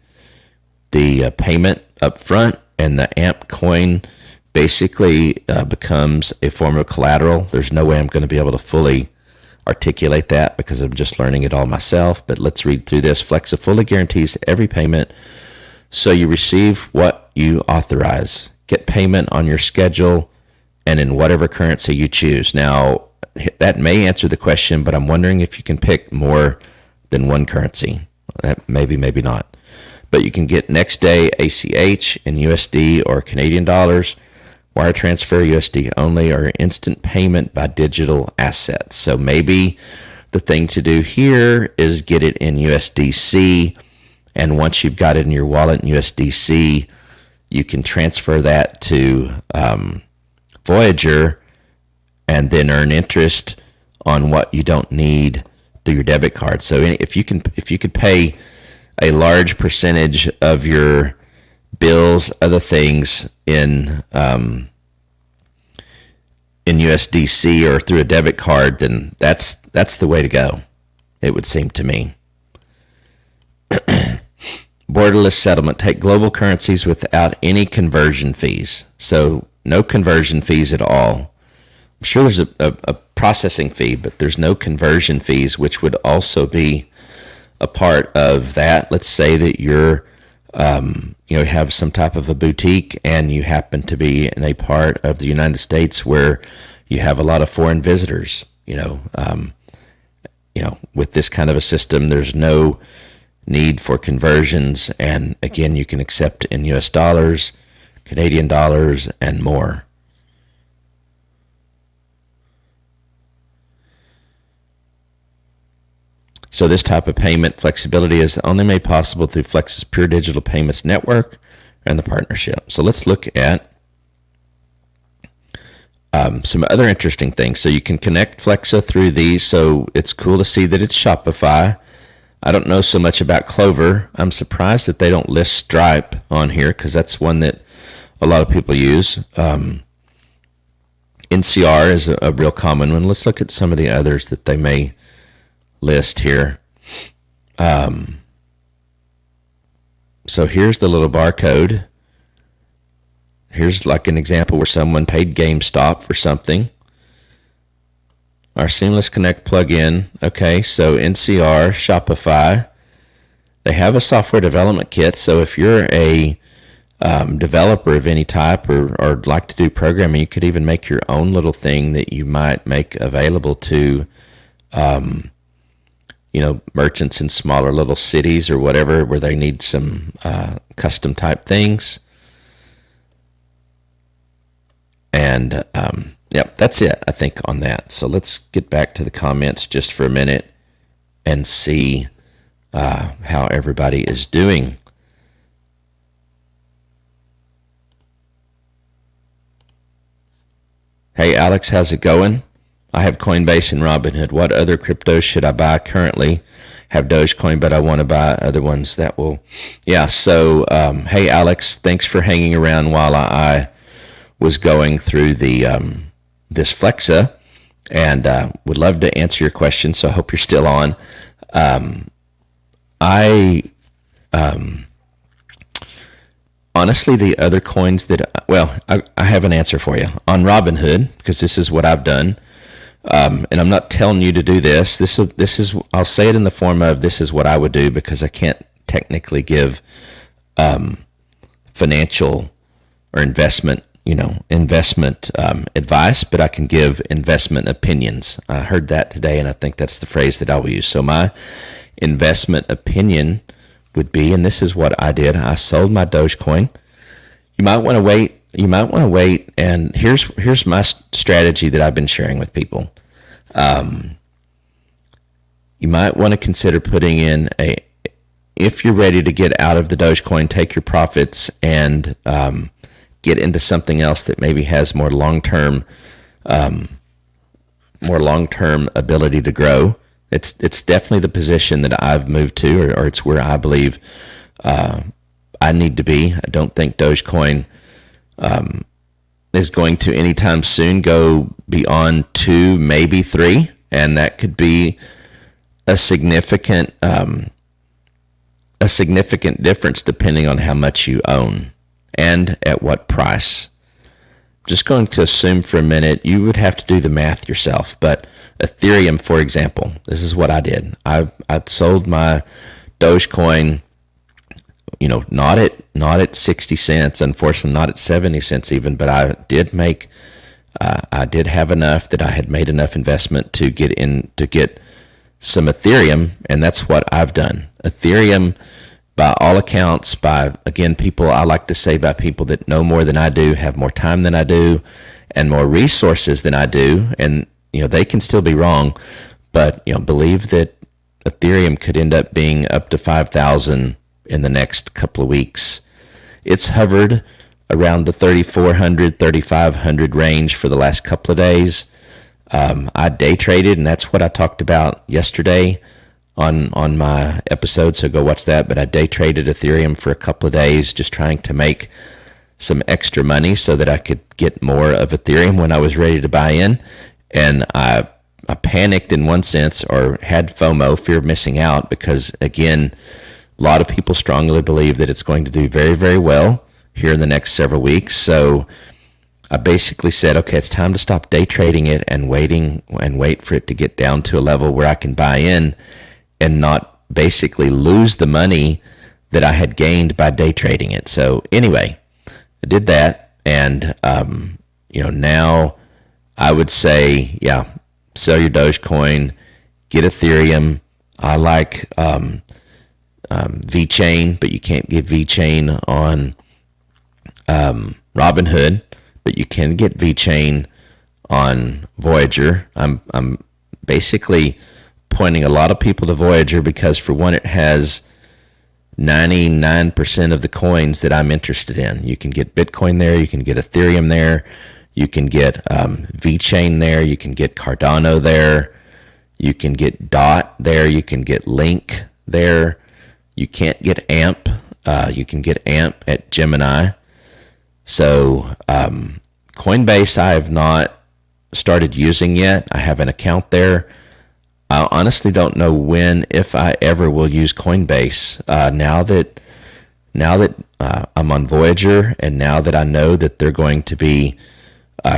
the payment up front, and the AMP coin basically becomes a form of collateral. There's no way I'm going to be able to fully articulate that because I'm just learning it all myself, but let's read through this. Flexa fully guarantees every payment, so you receive what you authorize. Get payment on your schedule and in whatever currency you choose. Now, that may answer the question, but I'm wondering if you can pick more than one currency. Maybe not. But you can get next day ACH in USD or Canadian dollars, wire transfer USD only, or instant payment by digital assets. So maybe the thing to do here is get it in USDC, and once you've got it in your wallet in USDC, you can transfer that to Voyager and then earn interest on what you don't need through your debit card. So if you could pay a large percentage of your bills, other things in USDC or through a debit card, then that's the way to go, it would seem to me. Borderless settlement. Take global currencies without any conversion fees. So no conversion fees at all. I'm sure there's a processing fee, but there's no conversion fees, which would also be a part of that. Let's say that you're, have some type of a boutique, and you happen to be in a part of the United States where you have a lot of foreign visitors. With this kind of a system, there's no need for conversions, and again, you can accept in US dollars, Canadian dollars, and more. So this type of payment flexibility is only made possible through Flex's Pure Digital Payments Network and the partnership. So let's look at some other interesting things. So you can connect Flexa through these. So it's cool to see that it's Shopify. I don't know so much about Clover. I'm surprised that they don't list Stripe on here, because that's one that a lot of people use. NCR is a real common one. Let's look at some of the others that they may list here. So here's the little barcode. Here's like an example where someone paid GameStop for something. Our Seamless Connect plugin. Okay, so NCR, Shopify. They have a software development kit. So if you're a developer of any type, or like to do programming, you could even make your own little thing that you might make available to merchants in smaller little cities or whatever, where they need some custom type things. And that's it, I think, on that. So let's get back to the comments just for a minute and see how everybody is doing. Hey, Alex, how's it going? I have Coinbase and Robinhood. What other cryptos should I buy currently? Have Dogecoin, but I want to buy other ones that will. Yeah, so hey, Alex, thanks for hanging around while I was going through the this Flexa, and would love to answer your question. So I hope you're still on. I honestly, the other coins that, well, I have an answer for you on Robinhood, because this is what I've done. And I'm not telling you to do this. This is, I'll say it in the form of, this is what I would do, because I can't technically give financial or investment advice, but I can give investment opinions. I heard that today, and I think that's the phrase that I will use. So my investment opinion would be, and this is what I did. I sold my Dogecoin. You might want to wait. And here's my strategy that I've been sharing with people. You might want to consider putting in if you're ready to get out of the Dogecoin, take your profits and get into something else that maybe has more long-term ability to grow. It's definitely the position that I've moved to, or it's where I believe I need to be. I don't think Dogecoin is going to anytime soon go beyond 2, maybe 3, and that could be a significant difference depending on how much you own and at what price. Just going to assume for a minute, you would have to do the math yourself, but Ethereum, for example, this is what I did. I sold my Dogecoin, not at 60 cents, unfortunately not at 70 cents even, but I did have enough that I had made enough investment to get some Ethereum, and that's what I've done. Ethereum, by all accounts, by people that know more than I do, have more time than I do, and more resources than I do, and they can still be wrong, but believe that Ethereum could end up being up to 5,000 in the next couple of weeks. It's hovered around the 3,400, 3,500 range for the last couple of days. I day traded, and that's what I talked about yesterday on my episode, so go watch that. But I day traded Ethereum for a couple of days, just trying to make some extra money so that I could get more of Ethereum when I was ready to buy in. And I panicked in one sense, or had FOMO, fear of missing out, because again, a lot of people strongly believe that it's going to do very, very well here in the next several weeks. So I basically said, okay, it's time to stop day trading it and wait for it to get down to a level where I can buy in and not basically lose the money that I had gained by day trading it. So anyway, I did that, and now I would say, sell your Dogecoin, get Ethereum. I like VeChain, but you can't get VeChain on Robinhood, but you can get VeChain on Voyager. I'm basically pointing a lot of people to Voyager because, for one, it has 99% of the coins that I'm interested in. You can get Bitcoin there, you can get Ethereum there, you can get VeChain there, you can get Cardano there, you can get DOT there, you can get Link there. You can't get AMP. You can get AMP at Gemini. So Coinbase I have not started using yet. I have an account there. I honestly don't know when, if I ever will use Coinbase. Now that I'm on Voyager, and now that I know that they're going to be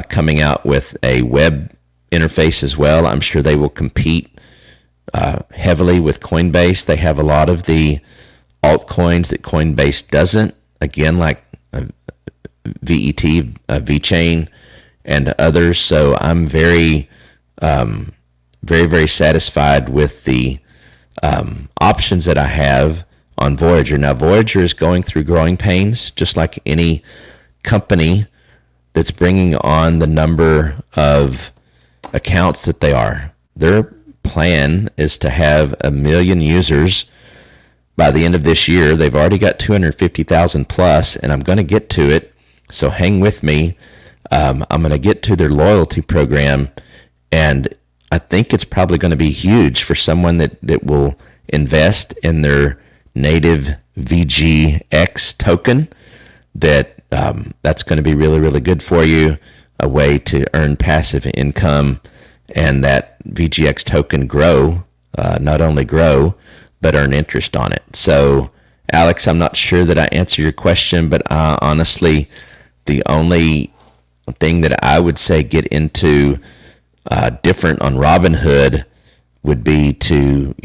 coming out with a web interface as well, I'm sure they will compete heavily with Coinbase. They have a lot of the altcoins that Coinbase doesn't, again, like VET, VeChain, and others. So I'm very, very satisfied with the options that I have on Voyager. Now, Voyager is going through growing pains, just like any company that's bringing on the number of accounts that they are. Their plan is to have 1 million users by the end of this year. They've already got 250,000 plus, and I'm going to get to it, so hang with me. I'm going to get to their loyalty program, and I think it's probably going to be huge for someone that will invest in their native VGX token. That's going to be really, really good for you, a way to earn passive income, and that VGX token grow, not only grow, but earn interest on it. So, Alex, I'm not sure that I answer your question, but honestly, the only thing that I would say get into different on Robinhood would be to,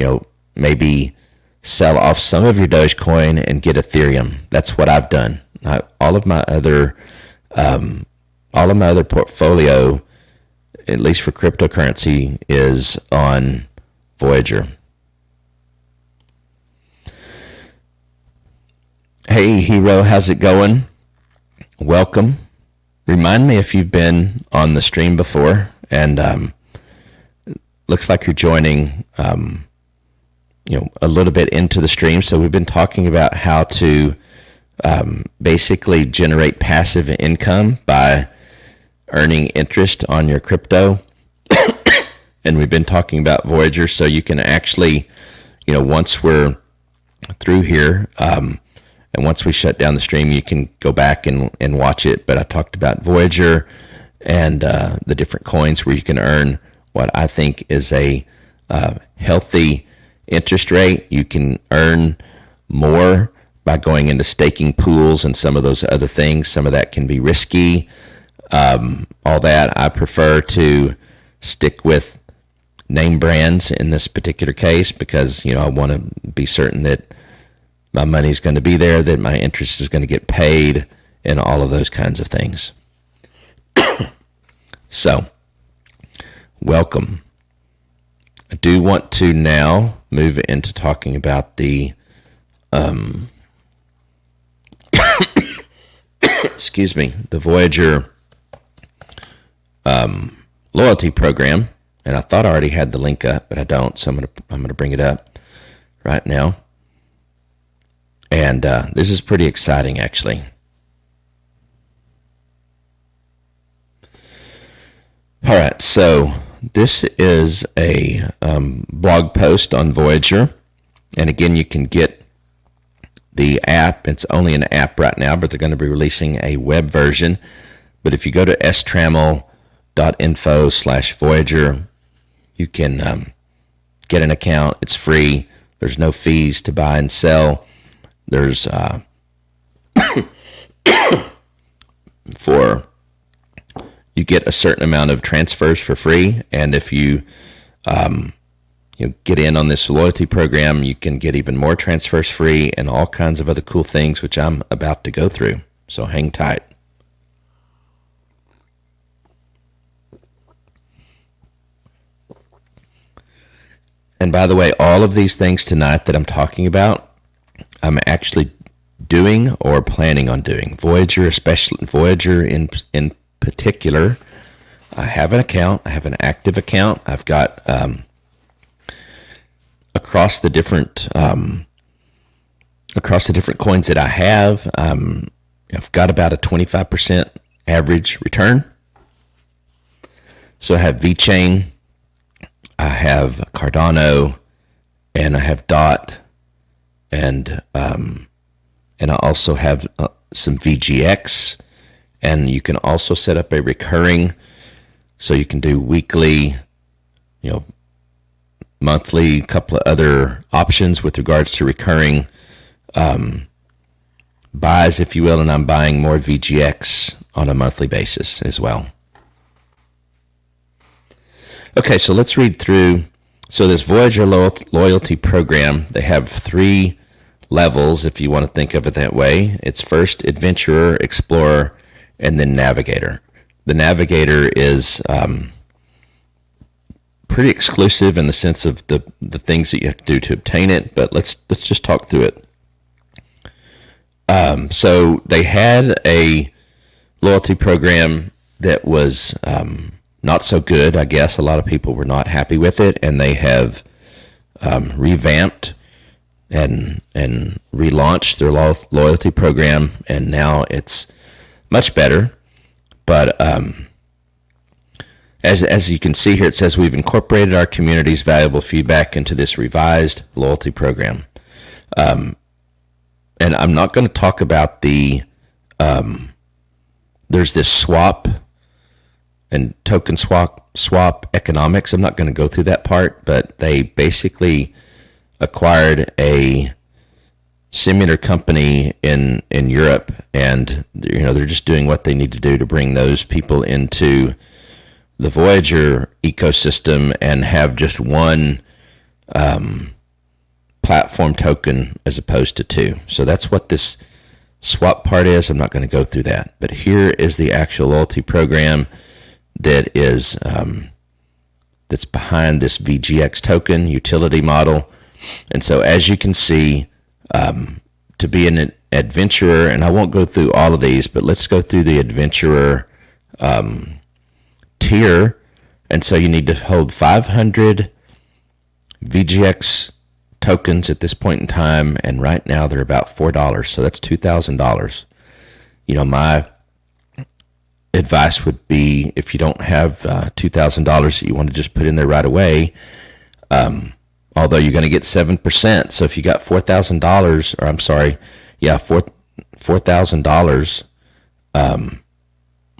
maybe sell off some of your Dogecoin and get Ethereum. That's what I've done. All of my other portfolio, at least for cryptocurrency, is on Voyager. Hey, Hero, how's it going? Welcome. Remind me if you've been on the stream before, and looks like you're joining, a little bit into the stream. So we've been talking about how to basically generate passive income by earning interest on your crypto. And we've been talking about Voyager, so you can actually, once we're through here, and once we shut down the stream, you can go back and watch it. But I talked about Voyager and the different coins where you can earn what I think is a healthy interest rate. You can earn more by going into staking pools and some of those other things. Some of that can be risky. All that. I prefer to stick with name brands in this particular case because, I want to be certain that my money is going to be there, that my interest is going to get paid, and all of those kinds of things. So, welcome. I do want to now move into talking about the the Voyager loyalty program, and I thought I already had the link up, but I don't, so I'm gonna bring it up right now. And this is pretty exciting, actually. All right, so this is a blog post on Voyager, and again, you can get the app. It's only an app right now, but they're going to be releasing a web version. But if you go to strammel.info/Voyager, you can get an account. It's free. There's no fees to buy and sell. There's you get a certain amount of transfers for free, and if you get in on this loyalty program, you can get even more transfers free and all kinds of other cool things, which I'm about to go through. So hang tight. And by the way, all of these things tonight that I'm talking about, I'm actually doing or planning on doing. Voyager, especially Voyager in particular. I have an account. I have an active account. I've got across the different coins that I have, I've got about a 25% average return. So I have VeChain, I have Cardano, and I have DOT, and I also have some VGX, and you can also set up a recurring, so you can do weekly, monthly, a couple of other options with regards to recurring buys, if you will, and I'm buying more VGX on a monthly basis as well. Okay, so let's read through. So this Voyager loyalty program, they have 3 levels, if you want to think of it that way. It's first Adventurer, Explorer, and then Navigator. The Navigator is pretty exclusive in the sense of the things that you have to do to obtain it, but let's just talk through it. So they had a loyalty program that was not so good, I guess. A lot of people were not happy with it, and they have revamped and relaunched their loyalty program, and now it's much better. But as you can see here, it says we've incorporated our community's valuable feedback into this revised loyalty program. And I'm not going to talk about there's this swap and token swap economics. I'm not going to go through that part, but they basically acquired a similar company in Europe, and they're just doing what they need to do to bring those people into the Voyager ecosystem and have just one platform token as opposed to two. So that's what this swap part is. I'm not going to go through that, but here is the actual loyalty program that is that's behind this VGX token utility model. And so as you can see, to be an adventurer, and I won't go through all of these, but let's go through the adventurer tier. And so you need to hold 500 VGX tokens at this point in time, and right now they're about $4, so that's $2,000. My advice would be, if you don't have $2,000 that you want to just put in there right away, although you're going to get 7%. So if you got $4,000, or I'm sorry, $4,000,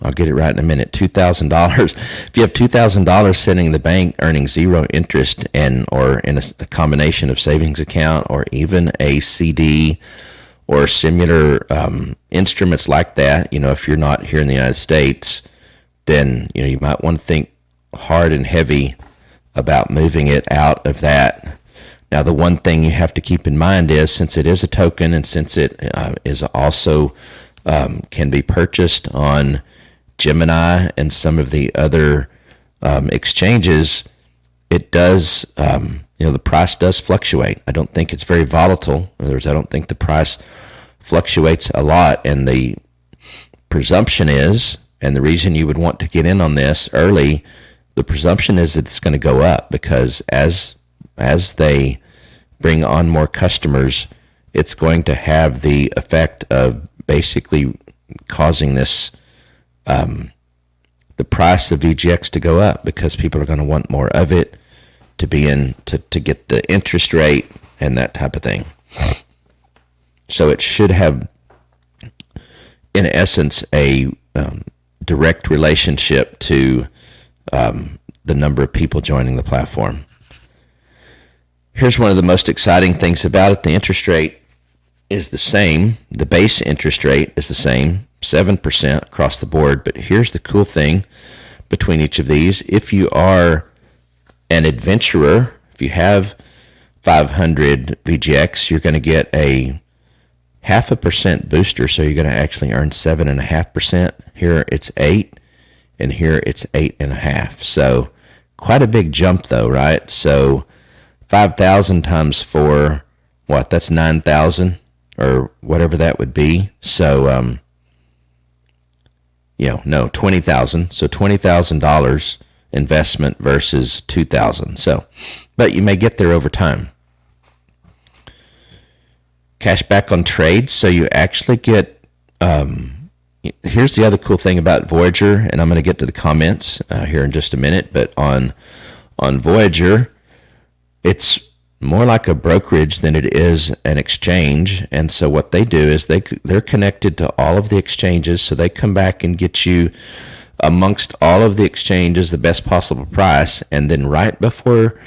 I'll get it right in a minute, $2,000. If you have $2,000 sitting in the bank earning zero interest or in a combination of savings account or even a CD or similar instruments like that, if you're not here in the United States, then you might want to think hard and heavy about moving it out of that. Now, the one thing you have to keep in mind is, since it is a token and since it is also can be purchased on Gemini and some of the other exchanges, it does, the price does fluctuate. I don't think it's very volatile. In other words, I don't think the price fluctuates a lot. And the presumption is, and the reason you would want to get in on this early, the presumption is that it's going to go up, because as they bring on more customers, it's going to have the effect of basically causing this the price of VGX to go up, because people are going to want more of it to be in to get the interest rate and that type of thing. So it should have, in essence, a direct relationship to the number of people joining the platform. Here's one of the most exciting things about it. The interest rate is the same. The base interest rate is the same, 7% across the board. But here's the cool thing between each of these. If you are an adventurer, if you have 500 VGX, you're going to get a 0.5% booster. So you're going to actually earn 7.5%. Here it's 8, and here it's 8.5. So quite a big jump though, right? So 5,000 times 4, what? That's 9,000 or whatever that would be. So, 20,000. So $20,000 investment versus 2,000. So, but you may get there over time. Cash back on trades. So you actually get, here's the other cool thing about Voyager, and I'm going to get to the comments here in just a minute, but on Voyager, it's more like a brokerage than it is an exchange. And so what they do is they're connected to all of the exchanges, so they come back and get you amongst all of the exchanges the best possible price, and then right before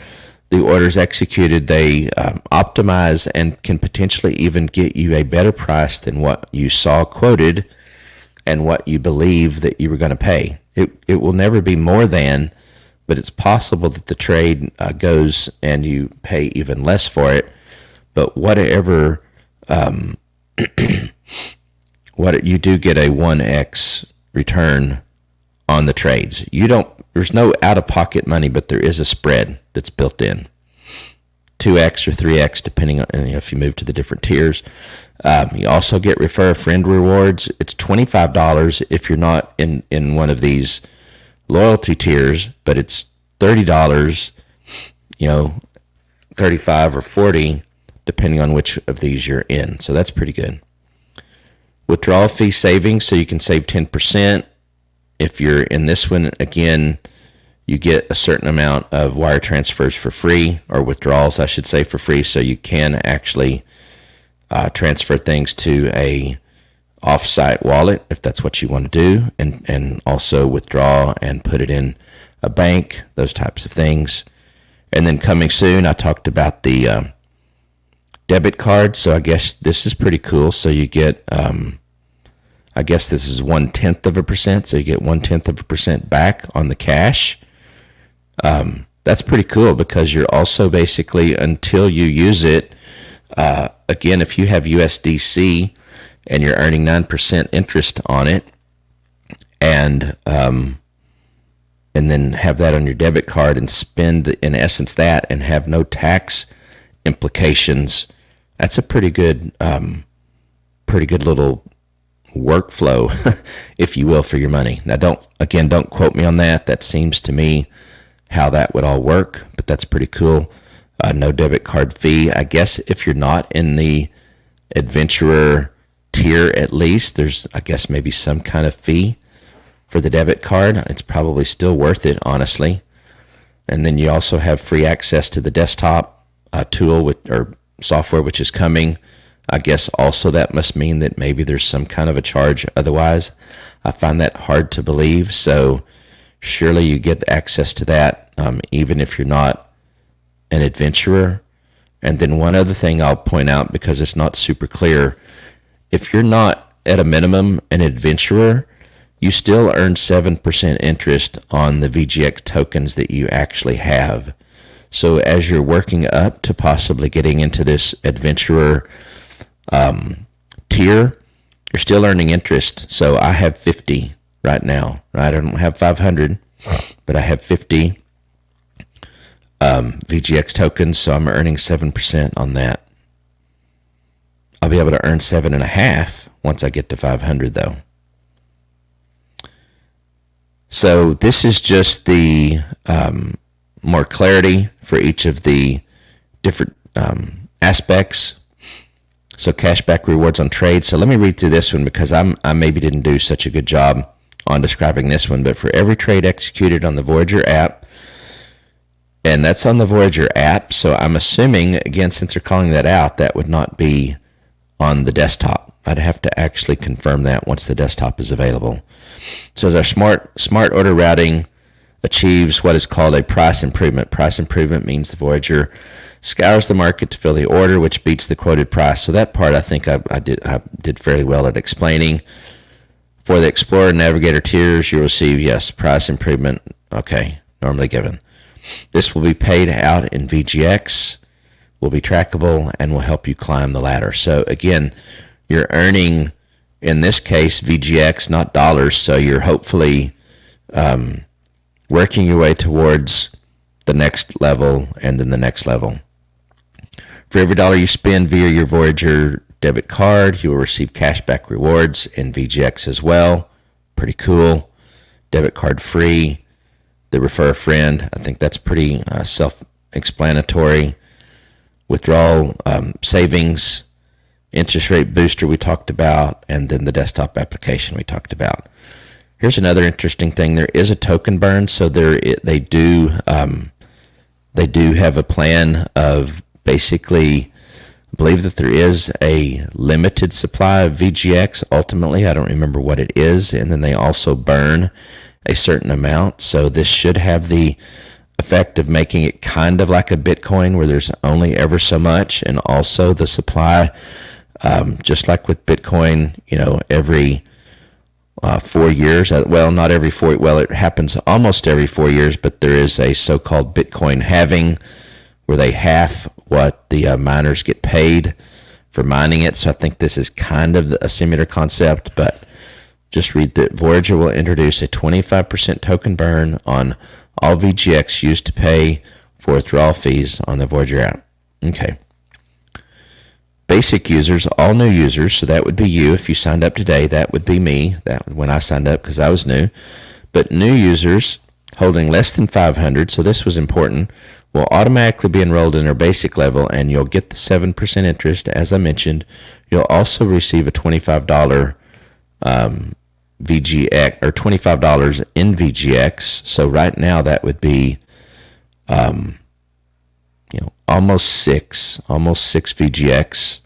the order's executed, they optimize and can potentially even get you a better price than what you saw quoted and what you believe that you were going to pay. It will never be more than, but it's possible that the trade goes and you pay even less for it. But whatever, you do get a 1x return on the trades. There's no out-of-pocket money, but there is a spread that's built in. 2x or 3x, depending on if you move to the different tiers. You also get refer a friend rewards. It's $25 if you're not in one of these loyalty tiers, but it's $30, $35 or $40, depending on which of these you're in. So that's pretty good. Withdrawal fee savings, so you can save 10%. if you're in this one, again, you get a certain amount of wire transfers for free, or withdrawals, I should say, for free. So you can actually transfer things to a off-site wallet if that's what you want to do, and also withdraw and put it in a bank, those types of things. And then coming soon, I talked about the debit card. So I guess this is pretty cool. So you get, I guess this is 0.1%. So you get 0.1% back on the cash. That's pretty cool, because you're also basically, until you use it, again, if you have USDC and you're earning 9% interest on it, and then have that on your debit card and spend, in essence, that, and have no tax implications, that's a pretty good little workflow, if you will, for your money. Now, don't quote me on that. That seems to me how that would all work, but that's pretty cool. No debit card fee. I guess if you're not in the adventurer tier, at least, there's, I guess, maybe some kind of fee for the debit card. It's probably still worth it, honestly. And then you also have free access to the desktop tool or software, which is coming. I guess also that must mean that maybe there's some kind of a charge. Otherwise, I find that hard to believe. So surely you get access to that, even if you're not an adventurer. And then one other thing I'll point out, because it's not super clear, if you're not at a minimum an adventurer, you still earn 7% interest on the VGX tokens that you actually have. So as you're working up to possibly getting into this adventurer tier, you're still earning interest. So I have 50 right now, right? I don't have 500, but I have 50 VGX tokens, so I'm earning 7% on that. I'll be able to earn 7.5 once I get to 500, though. So this is just the more clarity for each of the different aspects. So cashback rewards on trades. So let me read through this one, because I maybe didn't do such a good job on describing this one. But for every trade executed on the Voyager app, and that's on the Voyager app, so I'm assuming, again, since they're calling that out, that would not be on the desktop. I'd have to actually confirm that once the desktop is available. So as our smart order routing achieves what is called a price improvement. Price improvement means the Voyager scours the market to fill the order, which beats the quoted price. So that part I think I did fairly well at explaining. For the Explorer and Navigator tiers, you'll receive, yes, price improvement, okay, normally given. This will be paid out in VGX, will be trackable, and will help you climb the ladder. So again, you're earning, in this case, VGX, not dollars, so you're hopefully working your way towards the next level and then the next level. For every dollar you spend via your Voyager debit card, you will receive cashback rewards in VGX as well. Pretty cool. Debit card free. The refer a friend, I think that's pretty self-explanatory. Withdrawal savings, interest rate booster we talked about, and then the desktop application we talked about. Here's another interesting thing. There is a token burn, so they do have a plan of basically, I believe that there is a limited supply of VGX. Ultimately, I don't remember what it is, and then they also burn a certain amount. So this should have the effect of making it kind of like a Bitcoin, where there's only ever so much, and also the supply, just like with Bitcoin, every 4 years. Well, not every 4. Well, it happens almost every 4 years, but there is a so-called Bitcoin halving, where they half what the miners get paid for mining it. So I think this is kind of a similar concept, but just read that Voyager will introduce a 25% token burn on all VGX used to pay for withdrawal fees on the Voyager app. Okay. Basic users, all new users, so that would be you. If you signed up today, that would be me. That when I signed up, because I was new. But new users holding less than 500, so this was important, will automatically be enrolled in their basic level, and you'll get the 7% interest, as I mentioned. You'll also receive a $25 VGX or $25 in VGX. So right now that would be, almost six VGX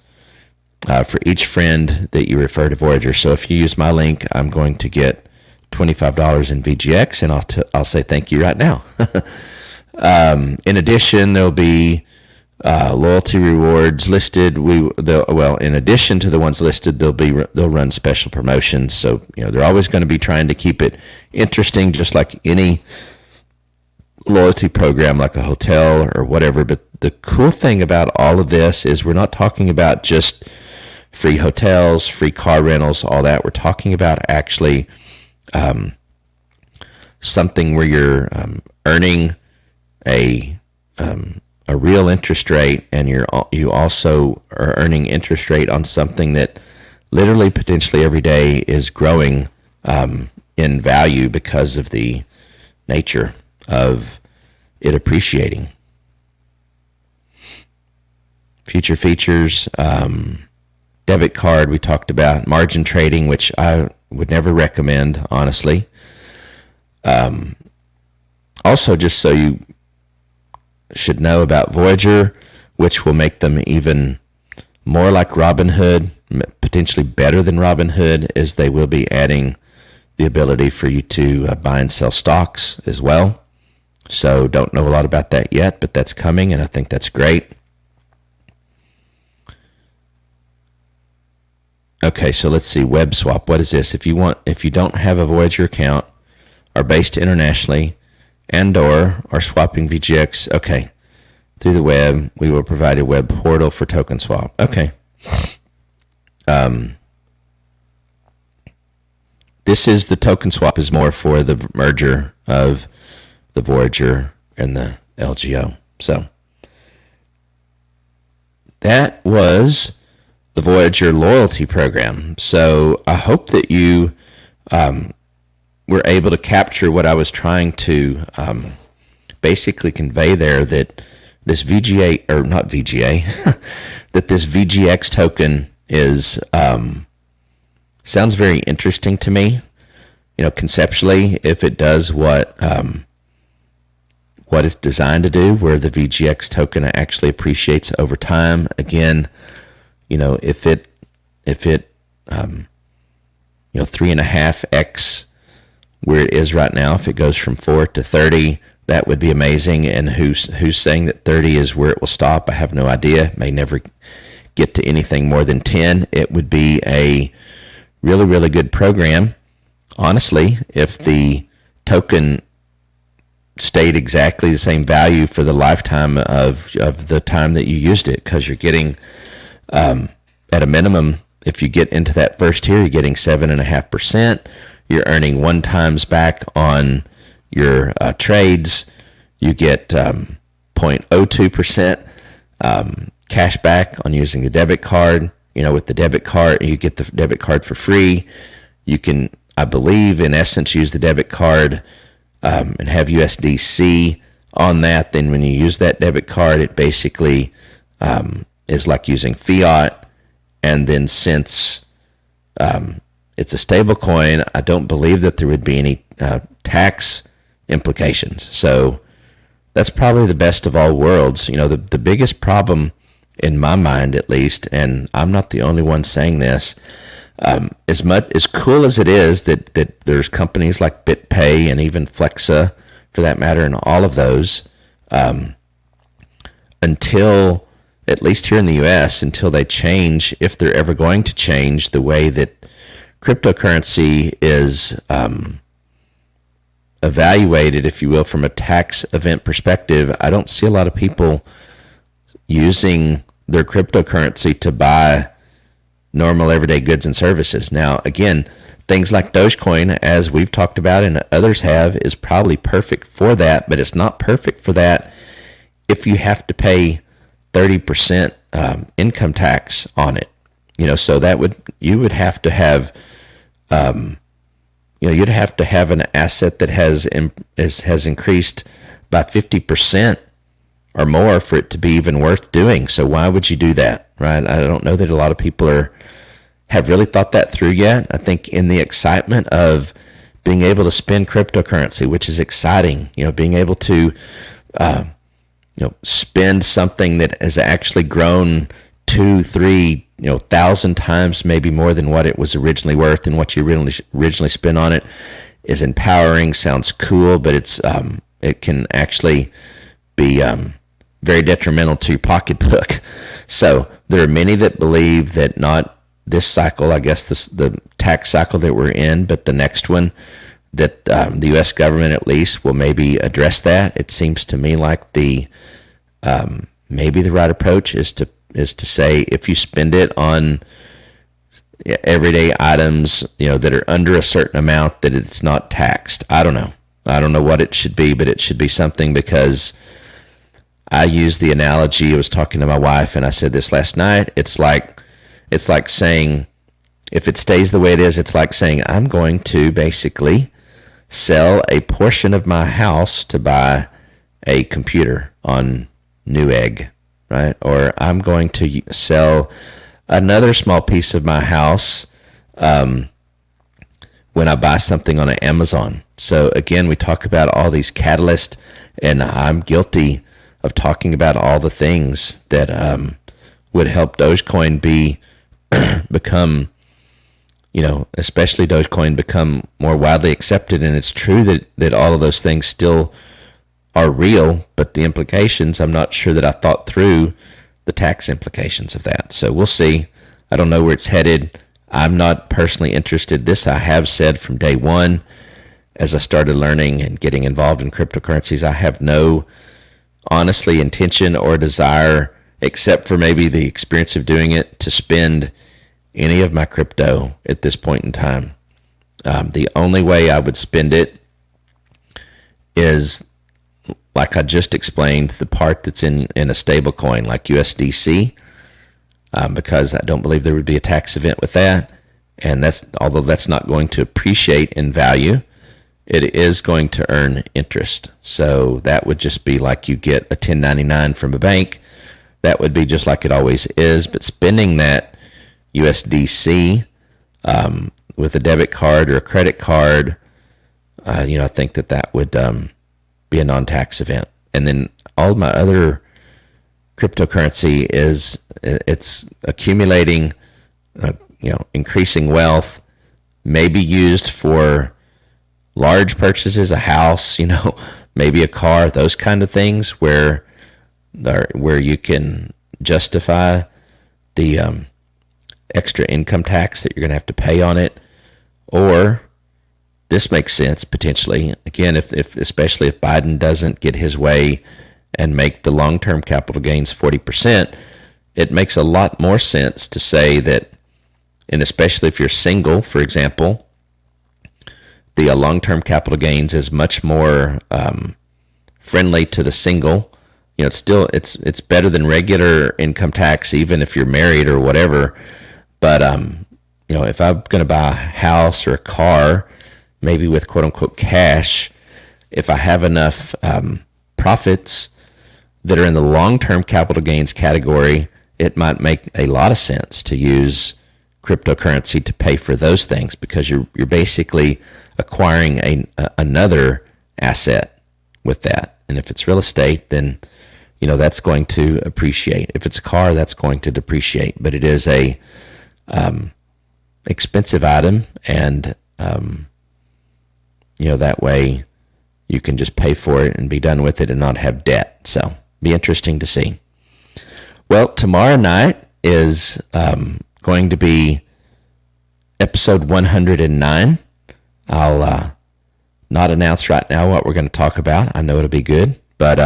for each friend that you refer to Voyager. So if you use my link, I'm going to get $25 in VGX, and I'll say thank you right now. In addition, there'll be loyalty rewards listed. In addition to the ones listed, they'll run special promotions. So they're always going to be trying to keep it interesting, just like any loyalty program, like a hotel or whatever. But the cool thing about all of this is we're not talking about just free hotels, free car rentals, all that. We're talking about actually something where you're earning a real interest rate, and you also are earning interest rate on something that literally potentially every day is growing in value because of the nature of it appreciating. Future features, debit card we talked about, margin trading, which I would never recommend, honestly. Also, just so you should know about Voyager, which will make them even more like Robinhood, potentially better than Robinhood, is they will be adding the ability for you to buy and sell stocks as well. So don't know a lot about that yet, but that's coming, and I think that's great. Okay, so let's see, web swap. What is this? If you don't have a Voyager account, are based internationally, and/or are swapping VGX, okay, through the web, we will provide a web portal for token swap. Okay. This is the token swap is more for the merger of the Voyager and the LGO. So that was the Voyager loyalty program. So I hope that you were able to capture what I was trying to basically convey there, that this VGA, or not VGA, that this VGX token is sounds very interesting to me. Conceptually, if it does what it's designed to do, where the VGX token actually appreciates over time. Again, if it 3.5x where it is right now, if it goes from 4 to 30, that would be amazing. And who's saying that 30 is where it will stop? I have no idea. It may never get to anything more than 10. It would be a really, really good program, honestly, if the token stayed exactly the same value for the lifetime of the time that you used it, because you're getting, at a minimum, if you get into that first tier, you're getting 7.5%. You're earning 1 times back on your trades. You get 0.02% cash back on using the debit card. With the debit card, you get the debit card for free. You can, I believe, in essence, use the debit card and have USDC on that. Then when you use that debit card, it basically is like using fiat. And then since it's a stable coin, I don't believe that there would be any tax implications. So that's probably the best of all worlds. The biggest problem, in my mind at least, and I'm not the only one saying this, as cool as it is that there's companies like BitPay and even Flexa, for that matter, and all of those, until, at least here in the U.S., until they change, if they're ever going to change the way that cryptocurrency is evaluated, if you will, from a tax event perspective, I don't see a lot of people using their cryptocurrency to buy normal everyday goods and services. Now, again, things like Dogecoin, as we've talked about and others have, is probably perfect for that, but it's not perfect for that if you have to pay 30% income tax on it. So you would have to have, you'd have to have an asset that has increased by 50% or more for it to be even worth doing. So why would you do that, right? I don't know that a lot of people have really thought that through yet. I think in the excitement of being able to spend cryptocurrency, which is exciting, being able to, spend something that has actually grown 2, 3, 1,000 times, maybe more than what it was originally worth and what you originally spent on it, is empowering. Sounds cool, but it can actually be very detrimental to your pocketbook. So there are many that believe that not this cycle, I guess the tax cycle that we're in, but the next one, that the U.S. government at least will maybe address that. It seems to me like maybe the right approach is to say, if you spend it on everyday items, that are under a certain amount, that it's not taxed. I don't know what it should be, but it should be something, because I use the analogy. I was talking to my wife, and I said this last night. It's like saying, if it stays the way it is, it's like saying, I'm going to basically sell a portion of my house to buy a computer on Newegg, right? Or I'm going to sell another small piece of my house when I buy something on Amazon. So again, we talk about all these catalysts, and I'm guilty of talking about all the things that would help Dogecoin become, especially Dogecoin, become more widely accepted. And it's true that all of those things still are real, but the implications, I'm not sure that I thought through the tax implications of that. So we'll see. I don't know where it's headed. I'm not personally interested. This I have said from day one, as I started learning and getting involved in cryptocurrencies. I have no, honestly, intention or desire, except for maybe the experience of doing it, to spend any of my crypto at this point in time. The only way I would spend it is, like I just explained, the part that's in a stable coin like USDC, because I don't believe there would be a tax event with that. And although that's not going to appreciate in value, it is going to earn interest. So that would just be like you get a 1099 from a bank. That would be just like it always is. But spending that USDC with a debit card or a credit card, I think that would be a non-tax event. And then all of my other cryptocurrency it's accumulating, increasing wealth, maybe used for large purchases, a house, maybe a car, those kind of things where you can justify the extra income tax that you're going to have to pay on it. Or this makes sense potentially, again, especially if Biden doesn't get his way and make the long-term capital gains 40%, it makes a lot more sense to say that, and especially if you're single, for example, the long-term capital gains is much more friendly to the single. It's better than regular income tax, even if you're married or whatever. But if I'm going to buy a house or a car, maybe with quote unquote cash, if I have enough profits that are in the long-term capital gains category, it might make a lot of sense to use cryptocurrency to pay for those things, because you're basically acquiring another asset with that. And if it's real estate, then that's going to appreciate. If it's a car, that's going to depreciate. But it is a expensive item, and that way you can just pay for it and be done with it and not have debt. So be interesting to see. Well, tomorrow night is going to be episode 109. I'll not announce right now what we're going to talk about. I know it'll be good, but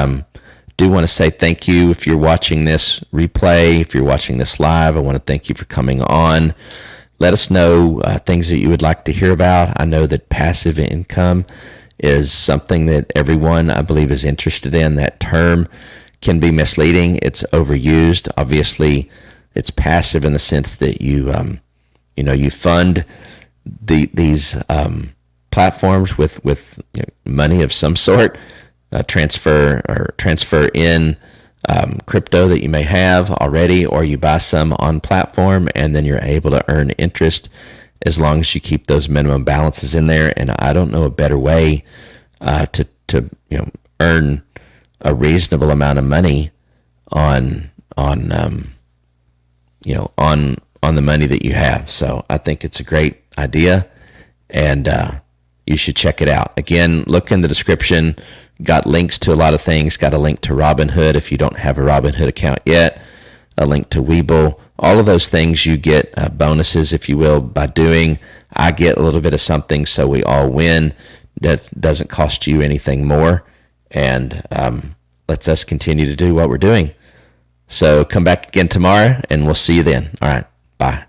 do want to say thank you if you're watching this replay, if you're watching this live. I want to thank you for coming on. Let us know things that you would like to hear about. I know that passive income is something that everyone, I believe, is interested in. That term can be misleading. It's overused. Obviously, it's passive in the sense that you fund these platforms with money of some sort, transfer in crypto that you may have already, or you buy some on platform, and then you're able to earn interest as long as you keep those minimum balances in there. And I don't know a better way to earn a reasonable amount of money on on the money that you have. So I think it's a great idea, and you should check it out. Again, look in the description. Got links to a lot of things. Got a link to Robinhood if you don't have a Robinhood account yet. A link to Webull. All of those things you get bonuses, if you will, by doing. I get a little bit of something, so we all win. That doesn't cost you anything more, and lets us continue to do what we're doing. So come back again tomorrow, and we'll see you then. All right, bye.